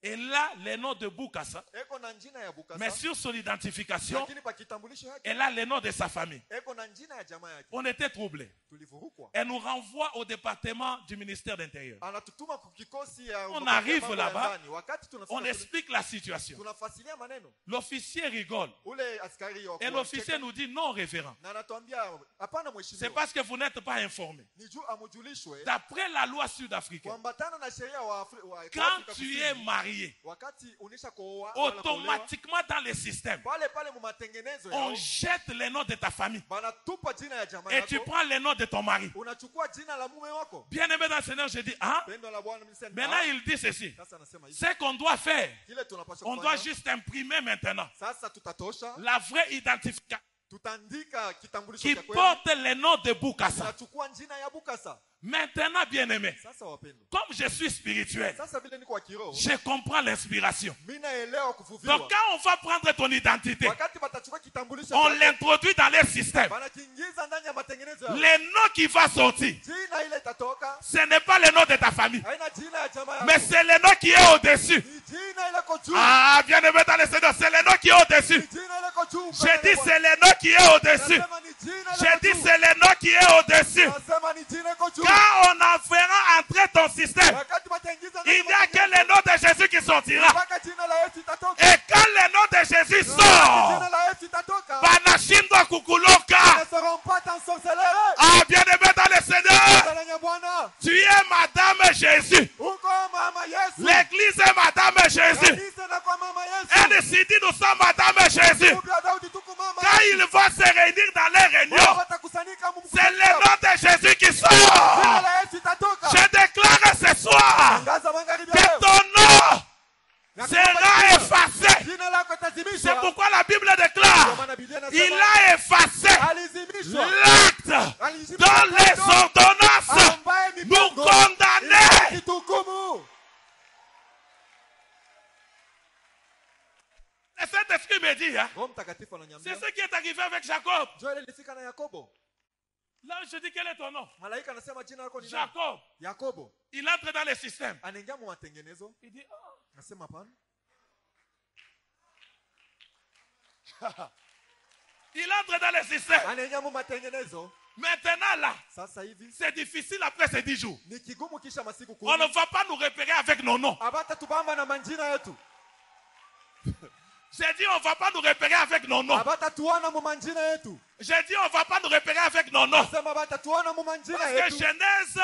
elle a le nom de Boukassa, eko na jina ya mais Bukasa, sur son identification, lakini pa kitambulisho yake elle a le nom de sa famille. eko na jina ya jamaa yake. On était troublés. Tulivurukwa. Elle nous renvoie au département du ministère d'Intérieur. Anatutuma kukikosi ya On arrive là-bas, wakati on tunafika explique la situation. tunafasilia maneno. L'officier rigole. Ule askari Et l'officier nous dit non, révérend. na anatuambia hapana C'est mheshimiwa. parce que vous n'êtes pas informé. Ni juu amujulishwe D'après la loi sud-africaine, kuambatana na sheria wa quand Afrika tu Kusini, es marié, wakati unisha kuoa wala kuolewa, automatiquement dans les systèmes, pale mu matengenezo on yao jette le nom de ta famille banatupa jina ya jamaa et tu yako, prends le nom de ton mari. unachukua jina la mume wako. Bien-aimé dans le Seigneur, je dis, ah, Pendo la Bwana mimi sasa. maintenant il dit ceci. Sasa anasema hivi. Ce qu'on doit faire, Kile tunapaswa on doit kufanya. juste imprimer maintenant Sasa tutatosha, la vraie identification tutaandika kitambulisho qui cha kweli. porte le nom de Boukassa. Tunachukua jina ya Bukasa. Maintenant, bien-aimé, Sasa wapendo. comme je suis spirituel, Sasa vile niko wa kiroho, je comprends l'inspiration. mimi naelewa Donc kuvuviwa. quand on va prendre ton identité, Wakati batachukua kitambulisho on chako, l'introduit dans les système, Banakiingiza ndani ya matengenezo yao. le nom qui va sortir, Jina ile itatoka. ce n'est pas le nom de ta famille, Haina jina ya jamaa yako. mais c'est le nom qui est au-dessus. Ni jina ile iko juu. Ah, bien-aimé dans le Seigneur, c'est le nom qui est au-dessus. Ni jina ile iko juu. J'ai dit c'est le nom qui est au-dessus. Nasema ni jina ile J'ai iko dit juu. c'est le nom qui est au-dessus. Nasema ni jina iko juu. Quand on en fera entrer ton système, Wakati wataingiza ndani il n'y a que le nom de Jésus qui sortira. mpaka jina la Yesu itatoka. Et quand le nom de Jésus Jina sort, la Yesu itatoka. banashindwa kukuloka. Ne seront pas t'ensorceler. Ah, bien-aimé dans le Seigneur, Bwana Bwana. tu es Madame Jésus. Uko mama Yesu. L'église est Madame Jésus. Kanisa na kwa mama Yesu. Elle s'est dit, nous sommes Madame Jésus. Upya Daudi tuko mama Quand Yesu. ils vont se réunir dans les réunions, Watakusanyika c'est le mkutano. nom de Jésus qui Jina sort. la Yesu itatoka. Je déclare ce soir Tangaza magharibi que leo. ton nom Na sera effacé. jina lako C'est itazimishwa. pourquoi la Bible Ndio déclare, maana Biblia il inasema a effacé alizimishwa. l'acte Alizimishwa dans les tendo ordonnances ambaye nous mipango condamnait. ilituhukumu. Et cet esprit me dit, hein, Roho Mtakatifu ananiambia. c'est ce qui est arrivé avec Jacob. Joel ilifika na Yakobo. Là, je dis, quel est ton nom? Malaika anasema jina lako ni nani? Jacob. Yakobo. Il entre dans le système. Anaingia mu matengenezo. Il dit, oh. Anasema hapana. Il entre dans le système. Anaingia mu matengenezo. Maintenant, là, Sasa hivi c'est difficile après ces 10 jours. ni kigumu kisha masiku On ne 10. va pas nous repérer avec nos noms. Abata tubamba na manjina yetu. J'ai dit, on ne va pas nous repérer avec nos noms. Abata tuona mu manjina yetu. J'ai dit, on ne va pas nous repérer avec nos noms. Sema abata tuona mu manjina Parce que yetu. Genèse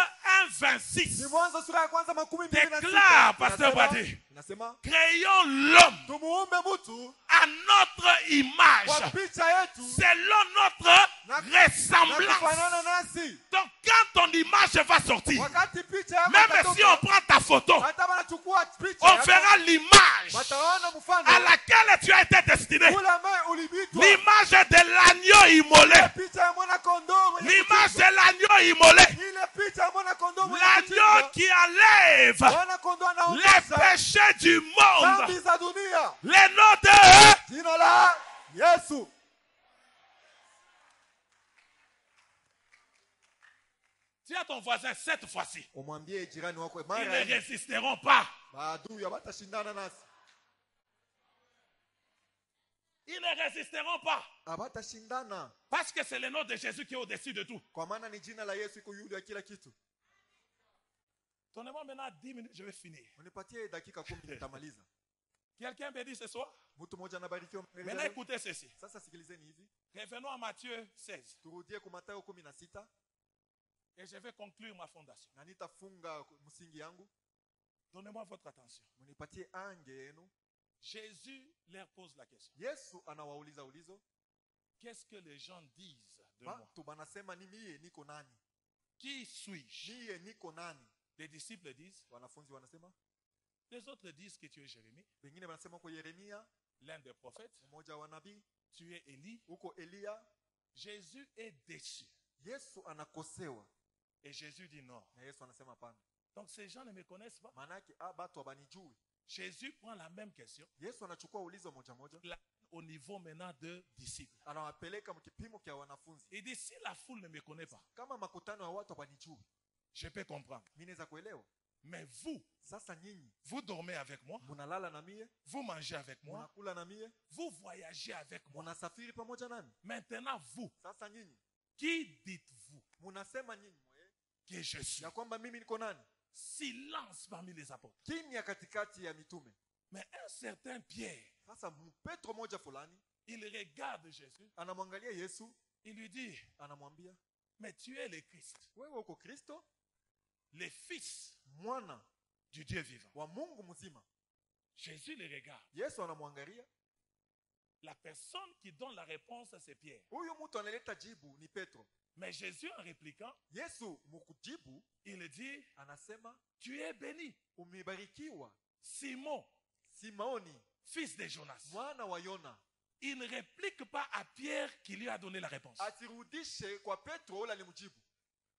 1:26 Ni Mwanzo sura ya kwanza 26. déclare, Pasteur Badi, Inasema créons l'homme tumuumbe mtu à notre image, kwa picha yetu selon notre na ressemblance. kufanana nasi. Donc, quand ton image va sortir, Wakati picha yako même si on prend ta photo, hata wanachukua picha on yako, verra l'image wataona mfano à laquelle tu as été destiné. ule ambaye ulibitwa. L'image de l'agneau immolé. Picha ya mwana kondoo mwenye L'image kuchinjwa. de l'agneau immolé. Ile picha ya mwana kondoo mwenye L'agneau kuchinjwa. qui enlève Mwana kondoo les anaondosha péchés du monde. dhambi za dunia. Le nom de... Jina la Yesu. Dis à ton voisin cette fois-ci, Umwambie jirani wako ils mara ne hii, résisteront pas. maadui abatashindana nasi. Ils ne résisteront pas. Abatashindana Parce que c'est le nom de Jésus qui est au-dessus de tout. kwa maana ni jina la Yesu iko yule ya kila kitu. Donnez-moi maintenant 10 minutes, je vais finir. Unipatie dakika 10 nitamaliza. Quelqu'un me dit ce soir. Mtu mmoja anabarikiwa. Maintenant écoutez ceci. Sasa sikilizeni hivi. Revenons à Matthieu 16. Turudie kwa Mathayo 16 Et je vais conclure ma fondation. na nitafunga msingi yangu. Donnez-moi votre attention. Munipatie ange yenu. Jésus leur pose la question. Yesu anawauliza ulizo. Qu'est-ce que les gens disent de moi? Watu banasema ni mie niko nani? Qui suis-je? Mie niko nani? Les disciples disent. Wanafunzi wanasema. Les autres disent que tu es Jérémie, Wengine wanasema kwa Yeremia, l'un des prophètes. mmoja wa nabii, Tu es Élie. uko Elia. Jésus est déçu. Yesu anakosewa. Et Jésus dit non. Na Yesu anasema hapana. Donc ces gens ne me connaissent pas. Maana yake batu abanijui. Jésus prend la même question Yesu anachukua ulizo moja moja. au niveau maintenant de disciples. Anawapeleka mkipimo kia wanafunzi. Il dit si la foule ne me connaît pas, Kama makutano ya watu abanijui, je peux comprendre. mimi naweza kuelewa. Mais vous, Sasa nyinyi vous dormez avec moi, munalala na mie, vous mangez avec moi, munakula na mie, vous voyagez avec moi. munasafiri pamoja nami. Maintenant vous, Sasa nyinyi qui dites-vous munasema nyinyi que je suis? ya kwamba mimi niko nani? Silence parmi les apôtres. Kimya katikati ya mitume. Mais un certain Pierre, Sasa Petro moja fulani il regarde Jésus, anamwangalia Yesu, il lui dit, anamwambia, mais tu es le Christ, wewe uko Kristo, le Fils mwana du Dieu vivant. wa Mungu mzima. Jésus le regarde. Yesu anamwangalia. La personne qui donne la réponse, c'est Pierre. Huyu mtu analeta jibu ni Petro. Mais Jésus, en répliquant, Yesu mukujibu il dit, anasema, tu es béni, umebarikiwa Simon, Simeoni, fils de Jonas. mwana wa Yona. Il ne réplique pas à Pierre qui lui a donné la réponse. Asirudishe kwa Petro ule alimjibu.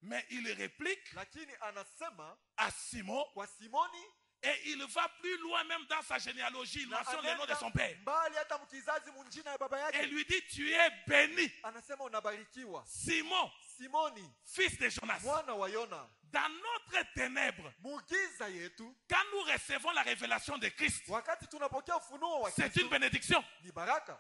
Mais il réplique Lakini anasema à Simon kwa Simoni Et il va plus loin même dans sa généalogie. Il Na mentionne le nom de anaenda son père. mbali hata mkizazi munjina ya baba Et yake. lui dit, tu es béni, Anasema unabarikiwa. Simon, Simoni, fils de Jonas. mwana wa Yona. Dans notre ténèbre, Mugiza yetu, quand nous recevons la révélation de Christ, wakati tunapokea ufunuo wa c'est Kristo, une bénédiction. ni baraka.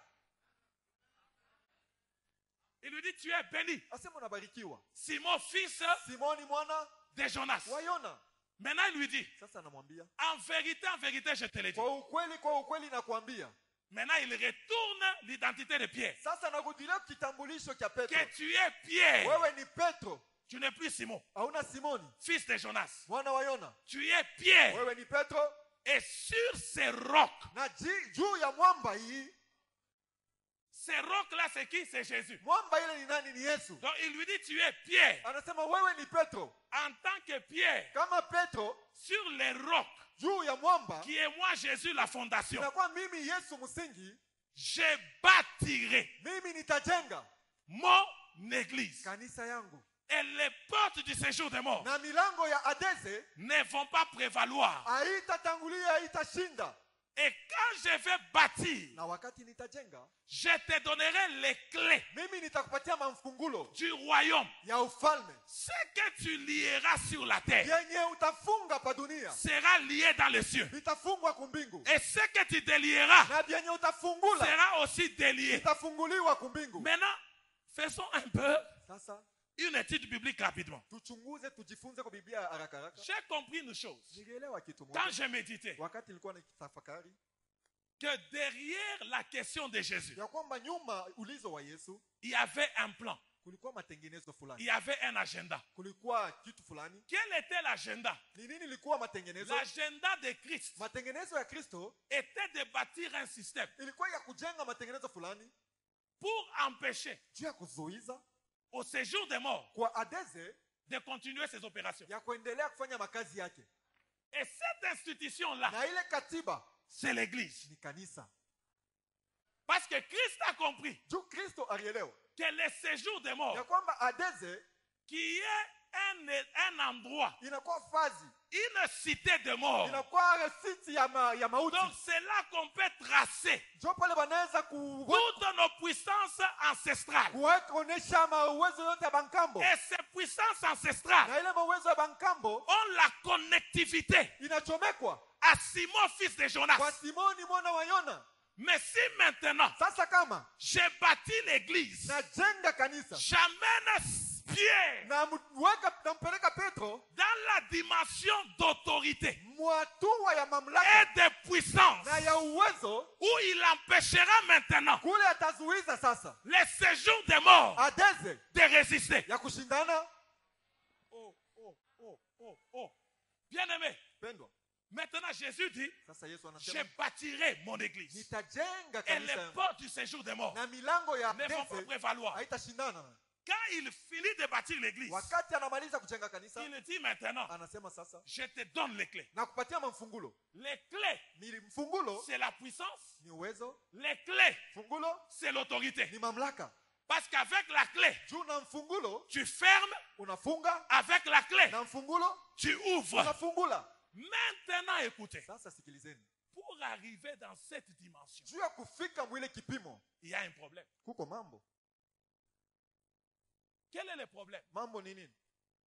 Il lui dit, tu es béni, Asema unabarikiwa. Simon, fils Simoni mwana de Jonas. wa Yona. Maintenant, il lui dit, Sasa anamwambia, en vérité, je te le dis. kwa ukweli nakwambia. Maintenant, il retourne l'identité de Pierre. Sasa nakudilia kitambulisho cha Petro. Que tu es Pierre. Wewe ni Petro. Tu n'es plus Simon, Hauna Simoni, fils de Jonas. mwana wa Yona. Tu es Pierre. Wewe ni Petro. Et sur ces rocs, Na juu ya mwamba hii, ces rocs-là, c'est qui? C'est Jésus. mwamba ile ni nani? Ni Yesu. Donc, il lui dit, tu es Pierre. Anasema wewe ni Petro. En tant que Pierre, Kama Petro, sur les rocs, juu ya mwamba, qui est moi, Jésus, la fondation, inakuwa mimi Yesu msingi, je bâtirai mimi nitajenga mon église. kanisa yangu. Et les portes du séjour des morts Na milango ya Adese ne vont pas prévaloir. haitatangulia, haitashinda. Et quand je vais bâtir, Na wakati nitajenga, je te donnerai les clés mimi nitakupatia mafungulo du royaume. ya ufalme. Ce que tu lieras sur la terre Yenye utafunga pa dunia, sera lié dans les cieux. vitafungwa kumbingu. Et ce que tu délieras Na vyenye utafungula, sera aussi délié. vitafunguliwa kumbingu. Maintenant, faisons un peu Sasa une étude biblique rapidement. tuchunguze, tujifunze kwa Biblia haraka haraka. J'ai compris une chose. Nilielewa kitu Quand moja j'ai médité, wakati nilikuwa nikitafakari que derrière la question de Jésus, ya kwamba nyuma ulizo wa Yesu il y avait un plan, kulikuwa matengenezo il fulani, y avait un agenda. kulikuwa kitu fulani. Quel était l'agenda? Ni nini ilikuwa matengenezo? L'agenda de Christ Matengenezo ya Kristo était de bâtir un système ilikuwa ya kujenga matengenezo fulani pour empêcher juu ya kuzuiza au séjour des morts kwa Adese de continuer ses opérations. ya kuendelea kufanya makazi yake. Et cette institution-là, Na ile katiba c'est l'église. ni kanisa. Parce que Christ a compris Juu Kristo alielewa que le séjour des ya morts, kwamba Adese qui est un endroit, inakuwa fazi, une cité de mort. inakuwa resiti ya mauti. Donc c'est là qu'on peut tracer Ndio pale wanaweza toutes nos puissances ancestrales. kuonesha mauwezo yote ya bankambo. Et ces puissances ancestrales Na ile mauwezo ya bankambo ont la connectivité inachomekwa à Simon, fils de Jonas. kwa Simoni mwana wa Yona. Mais si maintenant Sasa kama j'ai bâti l'église, najenga kanisa j'amène Pierre nampeleka Petro dans la dimension d'autorité mwatua ya et mamlaka de puissance, na ya uwezo, où il empêchera maintenant kule atazuiza sasa les séjours des morts Adese de résister. ya kushindana. Oh. Bien-aimé, Pendwa, maintenant Jésus dit, sasa Yesu je anasema bâtirai mon église. nitajenga Et les kanisa yangu. portes du séjour des morts Na milango ya ne vont pas Adese prévaloir. haitashindana. Quand il finit de bâtir l'église, Wakati anamaliza kujenga kanisa, il dit maintenant, anasema sasa je te donne les clés. nakupatia mafungulo. Les clés, Mfungulo c'est la puissance. ni uwezo, Les clés, fungulo c'est l'autorité. ni mamlaka. Parce qu'avec la clé, Juu na mfungulo tu fermes. unafunga, Avec la clé, na mfungulo tu ouvres. unafungula. Maintenant, écoutez, Sasa sikilizeni, pour arriver dans cette dimension, juu ya kufika mwile kipimo il y a un problème. kuko mambo. Quel est le problème? Mambo ni nini?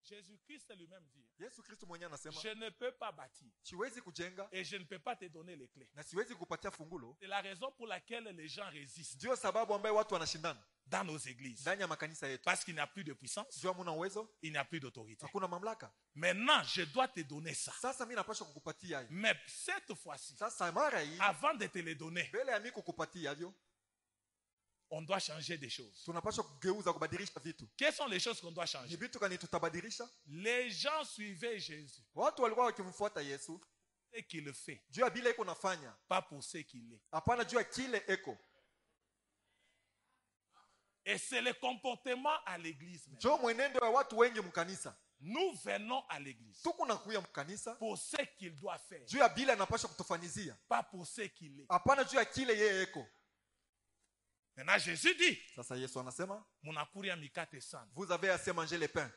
Jésus-Christ lui-même dit, Yesu Kristo mwenyewe anasema je ne peux pas bâtir siwezi kujenga et je ne peux pas te donner les clés. na siwezi kupatia fungulo. C'est la raison pour laquelle les gens résistent Ndio sababu ambayo watu wanashindana dans nos églises. ndani ya makanisa yetu. Parce qu'il n'y a plus de puissance, Juu hamuna uwezo, il n'y a plus d'autorité. hakuna mamlaka. Maintenant, je dois te donner ça. Sasa mimi napaswa kukupatia hayo. Mais cette fois-ci, Sasa mara hii avant de te les donner, mbele ya mimi kukupatia hivyo, on doit changer des choses. tunapaswa kugeuza, kubadilisha vitu. Quelles sont les choses qu'on doit Ni changer? vitu gani tutabadilisha? Les gens suivaient Jésus Watu walikuwa wakimfuata Yesu et qu'il le fait, juu ya vile eko nafanya, pas pour ce qu'il est. hapana juu ya kile eko. Et c'est le comportement à l'église même. Ndio mwenendo wa watu wengi mkanisa. Nous venons à l'église Tuko nakuya mkanisa pour ce qu'il doit faire, juu ya vile anapaswa kutufanyizia, pas pour ce qu'il est. hapana juu ya kile yeye eko. Maintenant, Jésus dit, Sasa Yesu anasema Munakuria mikate sana. vous avez assez mangé les pains.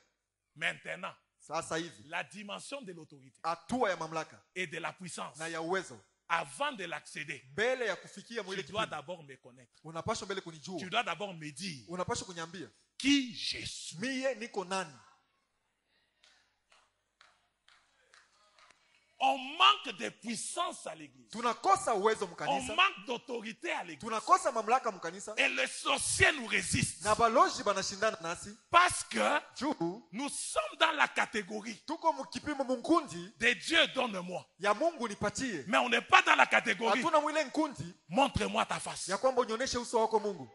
Maintenant, Sasa hivi la dimension de l'autorité hatua ya mamlaka et de la puissance, na ya uwezo, avant de l'accéder, mbele ya kufikia tu mwile dois kipimo, d'abord me connaître. unapaswa mbele Tu kunijua, dois d'abord me dire unapaswa kuniambia qui je suis. mie niko nani. On manque de puissance à l'église. Tunakosa uwezo On mkanisa, manque d'autorité à l'église. tunakosa mamlaka mkanisa, Et les sorciers nous résistent. na baloji banashindana nasi Parce que juu nous sommes dans la catégorie tuko mkipimo munkundi de Dieu donne-moi. ya Mungu nipatie, Mais on n'est pas dans la catégorie hatuna mwile nkundi montre-moi ta face. ya kwamba unyonyeshe uso wako Mungu.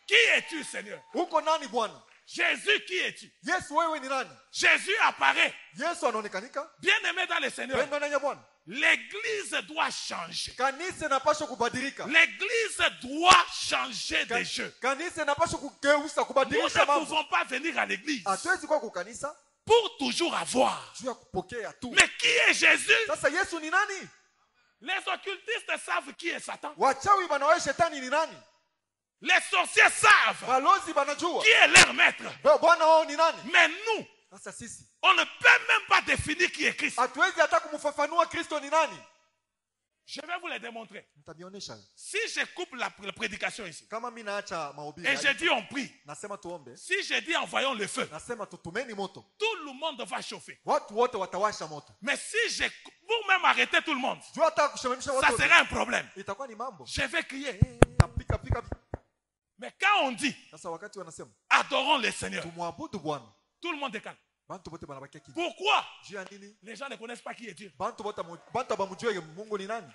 Qui es-tu, Seigneur? Uko nani Bwana? Jésus, qui es-tu? Yesu wewe ni nani? Jésus apparaît. Yesu anaonekanika, Bien-aimé dans le Seigneur, pendo ndani ya Bwana. l'église doit changer. Kanisa inapaswa kubadilika, L'église doit changer de jeu. kanisa inapaswa kugeuza, Nous kubadilisha ne mambo. pouvons pas venir à l'église Hatuwezi kwa kukanisa pour toujours avoir. juu ya kupokea tu. Mais qui est Jésus? Sasa Yesu ni nani? Les occultistes savent qui est Satan. Wachawi banawe shetani ni nani? Les sorciers savent Balozi banajua qui est leur maître. Bwana wao ni nani. Mais nous, Sasa sisi on ne peut même pas définir qui est Christ. hatuwezi hata kumfafanua Kristo ni nani. Je vais vous le démontrer. Nitabionyesha Si je coupe la prédication ici, kama mimi naacha mahubiri et je dis on prie, nasema tuombe, si je dis envoyons le feu, nasema tutumeni moto, tout le monde va chauffer. watu wote watawasha moto. Mais si je vous-même arrêtez tout le monde, Juu hata kushememsha ça watu wote, sera un problème. itakuwa ni mambo. Je vais crier. Pika pika. Mais quand on dit Sasa wakati wanasema adorons le Seigneur, tumwabudu Bwana, tout le monde est calme. bantu bote banabakia kimya. Pourquoi? Juu ya nini? Les gens ne connaissent pas qui est Dieu. Bantu bamujue Mungu ni nani.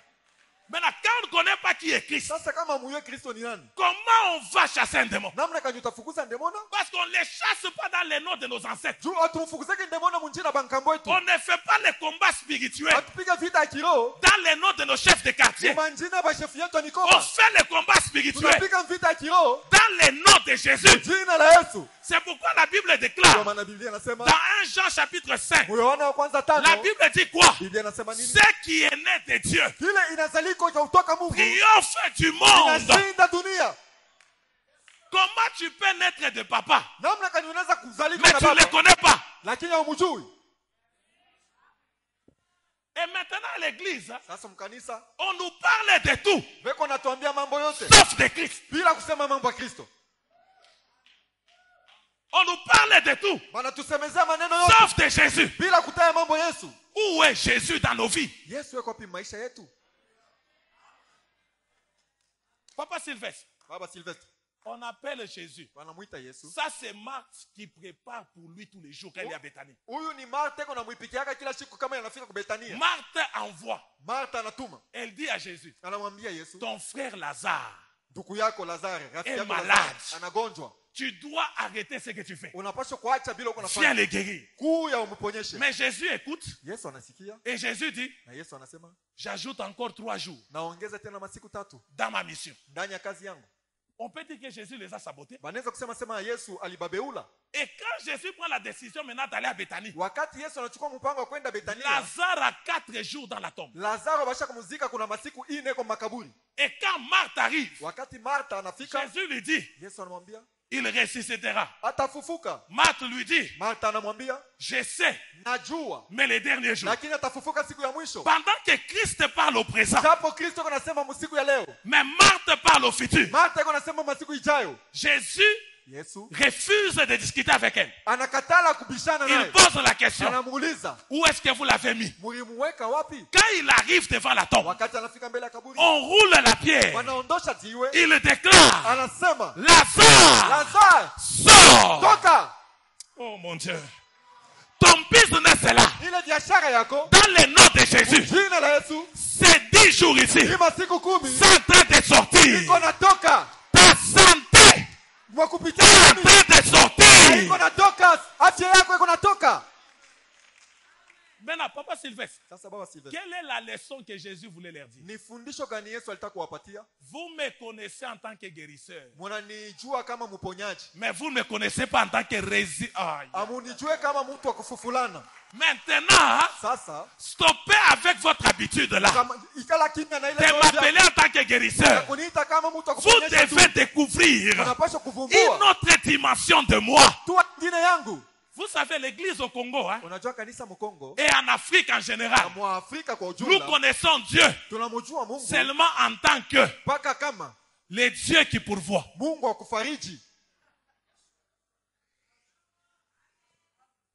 Maintenant, quand on ne connaît pas qui est Christ, Sasa kama muyue Kristo ni nani, comment on va chasser un démon? namna kanyo utafukuza ndemona? Parce qu'on ne les chasse pas dans les noms de nos ancêtres. Juu atumfukuzeke ndemona munjina bankambo yetu. On ne fait pas les combats spirituels Atupiga vita ya kiroho dans les noms de nos chefs de quartier. manjina ba chef yetu On mikoba. fait les combats spirituels Tunapiga vita ya kiroho dans les noms de Jésus. jina la Yesu. C'est pourquoi la Bible Kwa déclare maana Biblia inasema dans 1 Jean chapitre 5, Yohana wa kwanza la 5, Bible dit quoi? Biblia inasema nini? Ce qui est né de Dieu Kile inazaliko cha kutoka Mungu triomphe du monde. inashinda dunia. Comment tu peux naître de papa, Namna kanyo unaweza kuzalika mais na tu ne le baba connais pas? lakini haumjui. Et maintenant à l'église, Sasa mkanisa on nous parle de tout, beko natuambia mambo yote sauf de Christ. bila kusema mambo ya Kristo. On nous parle de tout, Wanatusemezea maneno yote sauf de Jésus. bila kutaya mambo ya Yesu. Où est Jésus dans nos vies? Yesu yuko wapi maisha yetu? Papa Sylvestre, Baba Sylvestre on appelle Jésus. wanamuita Yesu. Ça, c'est Marthe qui prépare pour lui tous les jours quand il est à Bethanie. Huyu ni Martha kuna mwipikiaka kila siku kama anafika kwa Betania. Marthe envoie. Martha anatuma. Elle dit à Jésus, Anamwambia Yesu, ton frère Lazare, ndugu yako Lazare, rafiki est yako malade. Lazare anagonjwa. tu dois arrêter ce que tu fais. Unapaswa kuacha bila uko Viens nafanya. le guérir. Kuya umponyeshe. Mais Jésus écoute Yesu anasikia et Jésus dit, na Yesu anasema, j'ajoute encore 3 jours naongeza tena masiku 3 dans ma mission. ndani ya kazi yangu. On peut dire que Jésus les a sabotés. Banaweza kusema Yesu alibabeula. Et quand Jésus prend la décision maintenant d'aller à Bethanie, Wakati Yesu anachukua mpango wa kwenda Betania, Lazare a 4 jours dans la tombe. Lazaro basha kumzika kuna masiku 4 kwa makaburi. Et quand Marthe arrive, Wakati Martha anafika, Jésus lui dit, Yesu anamwambia il ressuscitera. atafufuka. Marthe lui dit, Martha anamwambia je sais, najua, mais les derniers jours. lakini atafufuka siku ya mwisho. Pendant que Christ parle au présent, Japo Kristo anasema msiku ya leo, mais Marthe parle au futur. Martha anasema masiku ijayo. Jésus Yesu refuse de discuter avec elle. anakatala kubishana Il naye. pose la question, Anamuuliza, où est-ce que vous l'avez mis? mulimuweka wapi? Quand il arrive devant la tombe, Wakati anafika mbele ya kaburi, on roule la pierre. wanaondosha jiwe, Il déclare, anasema, Lazare, Lazaro, sors. toka. Oh mon Dieu. Ton business est là. Ile biashara yako, Dans le nom de Jésus, jina la Yesu, c'est 10 jours ici. hii masiku 10 C'est en train de sortir. iko natoka. Ta santé Mwa kupitia est en mimi, train de sortir. iko natoka. Afya yako iko natoka. Maintenant, Papa Sylvestre, Sasa baba Sylvestre, quelle est la leçon que Jésus voulait leur dire? ni fundisho gani Yesu alitaka kuwapatia? Vous me connaissez en tant que guérisseur, Mnanijua kama mponyaji, mais vous ne me connaissez pas en tant que amunijue kama mtu wa kufufulana. Maintenant, Sasa stoppez avec votre habitude là. kama ikala kimya na ile De m'appeler en tant que guérisseur. kuniita kama mtu wa Vous kufundisha tu. devez découvrir Unapaswa une kuvumbua autre dimension de moi. tu ingine yangu. Vous savez, l'église au Congo, hein, Unajua kanisa Mkongo et en Afrique en na général, Mwafrika kwa nous ujumla connaissons Dieu tunamjua Mungu seulement en tant que mpaka kama le Dieu qui pourvoit. Mungu wa kufariji.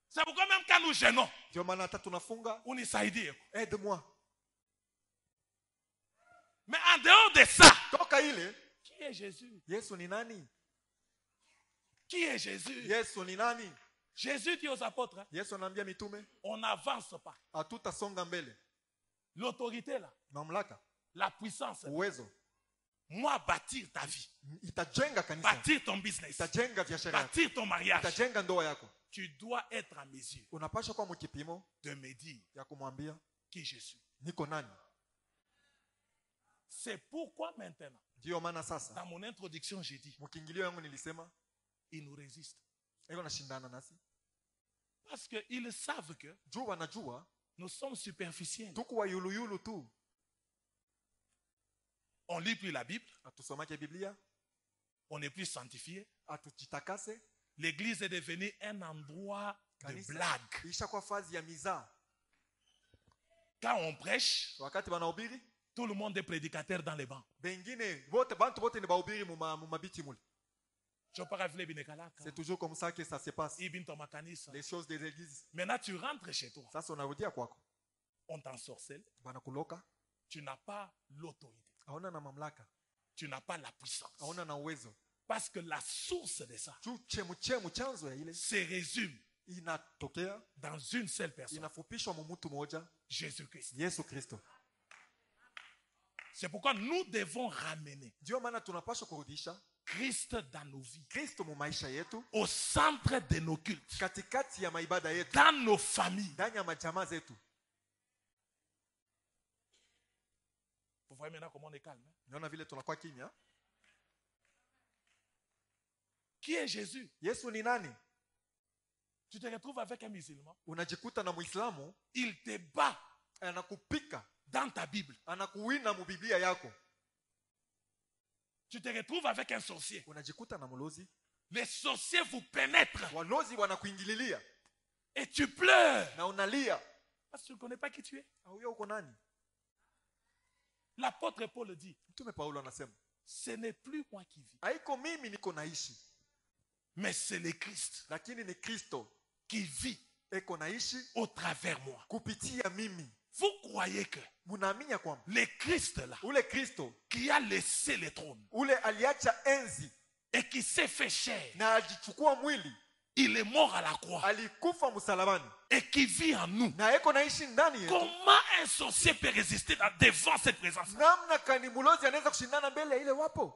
C'est pourquoi même quand nous gênons, Ndio maana hata tunafunga, unisaidie. aide-moi. Mais en dehors de ça, Toka ile, qui est Jésus? Yesu ni nani? Qui est Jésus? Yesu ni nani? Jésus dit aux apôtres, hein, Yesu anaambia mitume, on n'avance pas. hatutasonga mbele. L'autorité là, Mamlaka, la puissance, uwezo moi bâtir ta vie, itajenga kanisa, bâtir ton business, itajenga biashara yako, bâtir ton mariage. itajenga ndoa yako. Tu dois être à mes yeux Unapaswa kwa mkipimo de me dire ya kumwambia qui je suis. niko nani. C'est pourquoi maintenant, Ndio maana sasa dans mon introduction, j'ai dit, mkiingilio yangu nilisema ils nous résistent. iko nashindana nasi. Parce qu'ils savent que Juu wanajua nous sommes superficiels. tuko wa yuluyulu tu. On lit plus la Bible, Hatusomake Biblia, on n'est plus sanctifié. hatujitakase. L'église est devenue un endroit de Kanisa blague. ishakuwa fazi ya mizaa. Quand on prêche, Wakati wanahubiri, tout le monde est prédicateur dans les bancs. bengine wote bantu wote ni bahubiri mumabiti mule. Je parle vile binekalaka. C'est toujours comme ça que ça se passe. Ibin toma kanisa. Les choses des églises. Maintenant, tu rentres chez toi. Sasa unarudia kwako. On t'ensorcelle. Banakuloka. Tu n'as pas l'autorité. Hauna na mamlaka. Tu n'as pas la puissance. Hauna na uwezo. Parce que la source de ça Tu chemu chanzo ya ile se résume inatokea, dans une seule personne. inafupishwa mumutu moja, Jésus-Christ. Yesu Kristo. C'est pourquoi nous devons ramener Ndio maana tunapaswa kurudisha Christ dans nos vies, Kristo mu maisha yetu, au centre de nos cultes, katikati ya maibada yetu, dans nos familles. ndani ya majamaa zetu. Vous voyez maintenant comment on est calme. Hein? Naona vile tunakuwa kimya. Qui est Jésus? Yesu ni nani? Tu te retrouves avec un musulman. Unajikuta na Muislamu Il te bat anakupika, dans ta Bible. anakuwina mu Biblia yako. Tu te retrouves avec un sorcier. Unajikuta na mlozi, Les sorciers vous pénètrent walozi wanakuingililia et tu pleures na unalia. parce que tu ne connais pas qui tu es. Auyo uko nani? L'apôtre Paul dit, Mtume Paulo anasema, ce n'est plus moi qui vis, haiko mimi niko naishi, mais c'est le Christ lakini ni Kristo qui vit eko naishi au travers moi. kupitia mimi. Vous croyez que Munaamini ya kwamba le Christ là, ule Kristo qui a laissé le trône ule aliacha enzi et qui s'est fait chair, na ajichukua mwili, il est mort à la croix alikufa msalabani et qui vit en nous. na eko naishi ndani yetu. Comment un sorcier peut résister devant cette présence? Namna kani mulozi anaweza kushindana mbele ya ile wapo?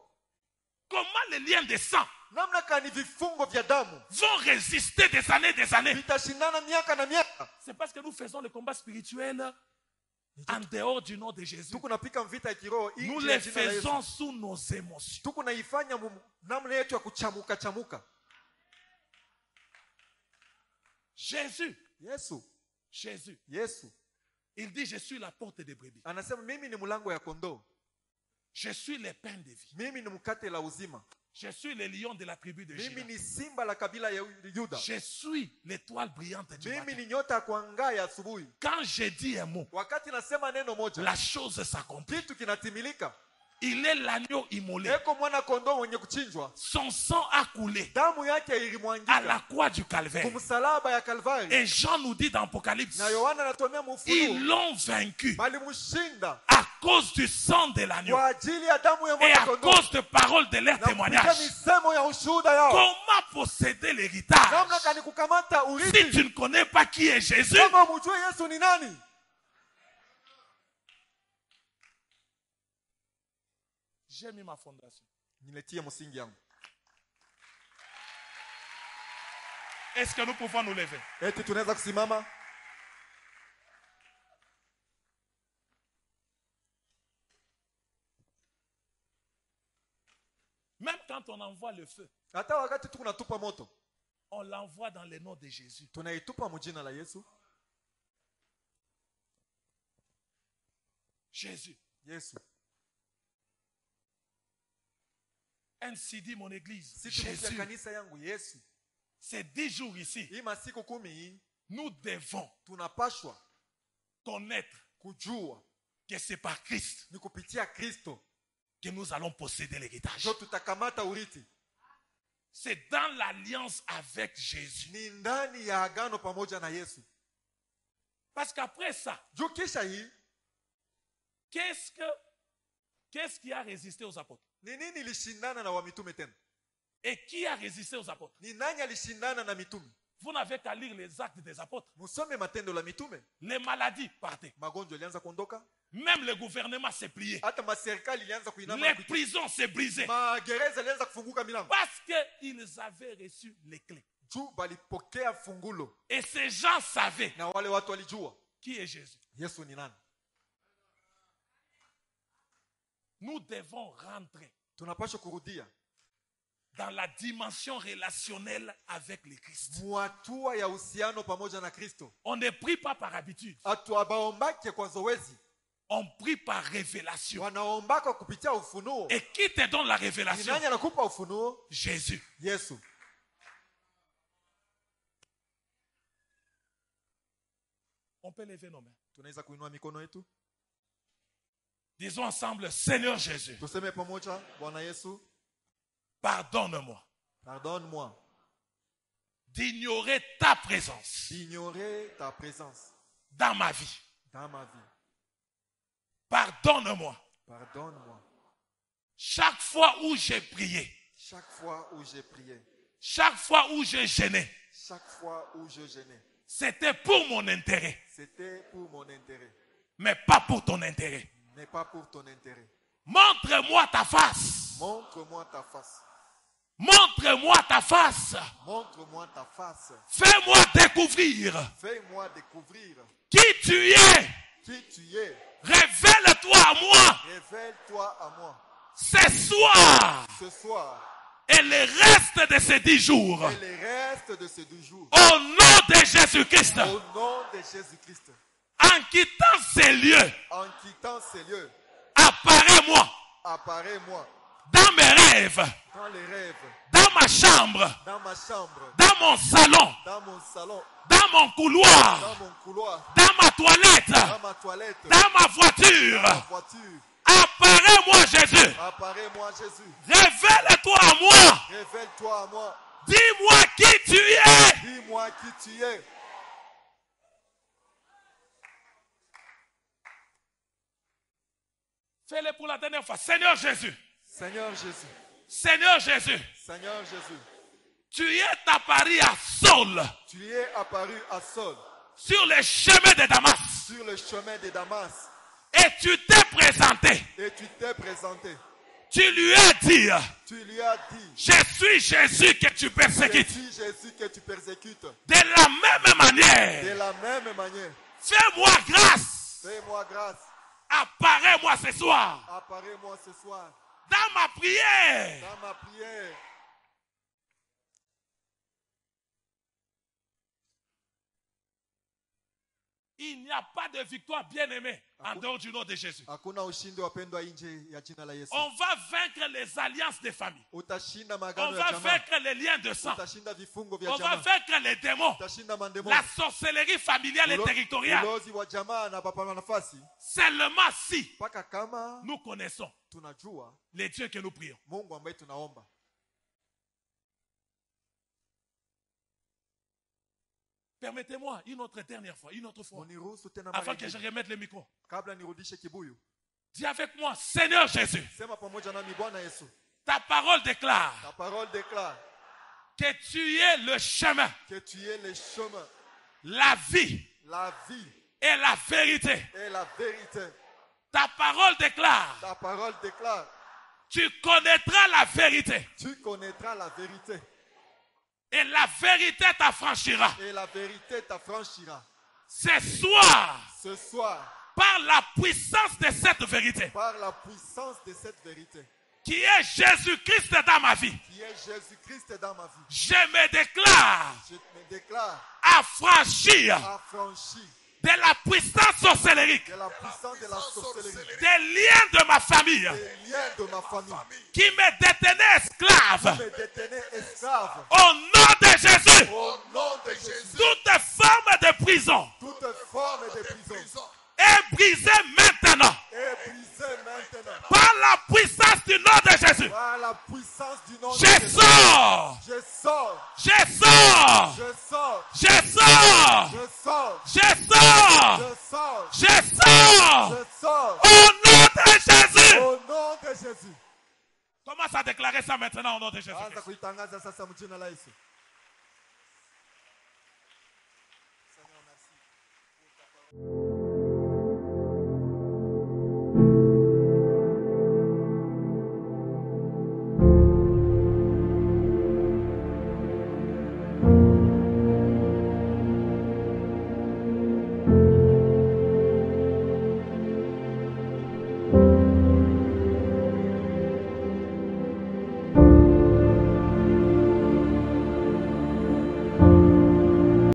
Comment les liens de sang Namna kani vifungo vya damu vont résister des années? vitashindana miaka na miaka? C'est parce que nous faisons le combat spirituel en dehors du nom de Jésus. Tuko napika vita ya kiroho Nous nje les ya jina la Yesu. faisons sous nos émotions. Tuko naifanya namna yetu ya kuchamuka chamuka. Jésus, Yesu il dit, je suis la porte des brebis. anasema mimi ni mlango ya kondoo, Je suis le pain de vie. mimi ni mkate la uzima, Je suis le lion de la tribu de mimi Juda. ni simba la kabila ya Yuda, Je suis l'étoile brillante du mimi matin. ni nyota ya kuangaa ya asubuhi. Quand je dis un mot, Wakati nasema neno moja, la chose s'accomplit. kitu kinatimilika. Il est l'agneau immolé. Eko mwana kondoo mwenye kuchinjwa, Son sang a coulé damu yake à ilimwangika la croix du calvaire. kumsalaba ya Kalvari. Et Jean nous dit dans Apocalypse, Na Yohana anatumia ils mfunuo, l'ont vaincu balimshinda à cause du sang de l'agneau kwa ajili ya damu ya et mwana à kondoo cause de paroles de leur na kupitia témoignage. misemo ya ushuhuda yao. Comment posséder l'héritage Namna kani kukamata si urithi tu ne connais pas qui est Jésus? kama mjue Yesu ni nani? J'ai mis ma fondation. Niletie msingi yangu. Est-ce que nous pouvons nous lever? Eti tunaweza kusimama? Même quand on envoie le feu, Hata wakati tuko natupa moto, on l'envoie dans le nom de Jésus. tunaitupa mjina la Yesu. Jésus. Yesu. Ainsi dit mon église. Siku ya Jésus. kanisa yangu Yesu. Ces 10 jours ici, hii masiku 10 hii nous devons tunapashwa connaître kujua que c'est par Christ ni kupitia Kristo que nous allons posséder l'héritage. ndio tutakamata urithi. C'est dans l'alliance avec Jésus. Ni ndani ya agano pamoja na Yesu. Parce qu'après ça, Juu kisha hii qu'est-ce qui a résisté aux apôtres? ni nini ilishindana na wamitume tena? Et qui a résisté aux apôtres? Ni nani alishindana na mitume? Vous n'avez qu'à lire les actes des apôtres. Musome matendo la mitume. Les maladies partaient. Magonjwa ilianza kuondoka. Même le gouvernement s'est plié. Hata maserikali ilianza kuinama. Les prisons s'est brisées. Magereza ilianza kufunguka milango. Parce qu'ils avaient reçu les clés. Juu balipokea fungulo. Et ces gens savaient Na wale watu walijua qui est Jésus. Yesu ni nani. Nous devons rentrer Tunapaswa kurudia dans la dimension relationnelle avec le Christ. muatua ya uhusiano pamoja na Kristo. On ne prie pas par habitude. Atuabaombake kwa zoezi. On prie par révélation. Wanaombaka kupitia ufunuo. Et qui te donne la Ni révélation? nani anakupa ufunuo? Jésus. Yesu. On peut lever nos mains. Tunaweza kuinua mikono yetu. Disons ensemble, Seigneur Jésus, Tuseme pamoja, Bwana Yesu, pardonne-moi pardonne-moi d'ignorer ta présence d'ignorer ta présence dans ma vie. dans ma vie. Pardonne-moi Pardonne-moi. chaque fois où j'ai prié, Chaque fois où j'ai prié, chaque fois où j'ai gêné, chaque fois où je gênais, c'était pour mon intérêt, c'était pour mon intérêt, mais pas pour ton intérêt. mais pas pour ton intérêt. Montre-moi ta face. Montre-moi ta face. Montre-moi ta face. Montre-moi ta face. Fais-moi découvrir Fais-moi découvrir qui tu es. qui tu es. Révèle-toi à moi Révèle-toi à moi. ce soir Ce soir et le reste de ces 10 jours. et le reste de ces 2 jours. Au nom de Jésus-Christ. Au nom de Jésus-Christ. En quittant ces lieux, En quittant ces lieux, apparais-moi apparais-moi dans mes rêves, dans les rêves, dans ma chambre, dans ma chambre, dans mon salon, dans mon salon, dans mon couloir, dans mon couloir, dans ma toilette, dans ma toilette, dans ma voiture. dans ma voiture. Apparais-moi Jésus. Apparais-moi Jésus. Révèle-toi à moi. Révèle-toi à moi. Dis-moi qui tu es. Dis-moi qui tu es. Fais-le pour la dernière fois. Seigneur Jésus. Seigneur Jésus. Seigneur Jésus. Seigneur Jésus. Tu es apparu à Saul Tu es apparu à Saul sur les chemins de Damas. sur le chemin de Damas Et tu t'es présenté. et tu t'es présenté. Tu lui as dit, Tu lui as dit, je suis Jésus que tu je persécutes. suis Jésus que tu persécutes. De la même De manière, la même manière, fais-moi grâce. fais-moi grâce. Apparais-moi ce soir Apparais-moi ce soir dans ma prière. dans ma prière. Il n'y a pas de victoire bien-aimée en dehors du nom de Jésus. Hakuna ushindi wapendwa nje ya jina la Yesu. On va vaincre les alliances des familles. Utashinda On magano ya va jamaa. vaincre les liens de sang. Utashinda vifungo vya On va jamaa. vaincre les démons. Utashinda mandemo. La sorcellerie familiale et territoriale. Ulozi wa jamaa na papa nafasi. Seulement si Paka kama nous connaissons tunajua les dieux que nous prions. Mungu ambaye tunaomba. Permettez-moi une autre dernière fois, une autre fois, Uniruhusu tena avant mara que je nyingine. remette le micro. Kabla nirudishe kibuyu. Dis avec moi, Seigneur Jésus, Sema pamoja nami Bwana Yesu. ta parole déclare Ta parole déclare que tu es le chemin, que tu es le chemin, la vie la vie et la vérité. et la vérité. Ta parole déclare, Ta parole déclare, tu connaîtras la vérité tu connaîtras la vérité et la vérité t'affranchira. et la vérité t'affranchira. Ce soir, Ce soir, par la puissance de cette vérité, par la puissance de cette vérité, qui est Jésus-Christ dans ma vie, qui est Jésus-Christ dans ma vie, je me déclare je me déclare affranchi affranchi de la puissance sorcellérique, de la puissance de la sorcellerie, des liens de ma famille des liens de ma famille, qui me détenaient esclave. me détenait esclave. Au nom de Jésus. Au nom de Jésus. Toute forme de prison Toute forme de prison est brisée maintenant. est brisée maintenant. Par la puissance du nom de Jésus. Par la puissance du nom de Je Jésus. sors. Je sors. Je sors. Je sors. Je sors. Je sors. Je sors. Je sors. Je sors. Je sors. Au nom de Jésus. Au nom de Jésus. Commence à déclarer ça maintenant au nom de Jésus. Anza kuitangaza sasa mjina la Yesu. Seigneur, merci.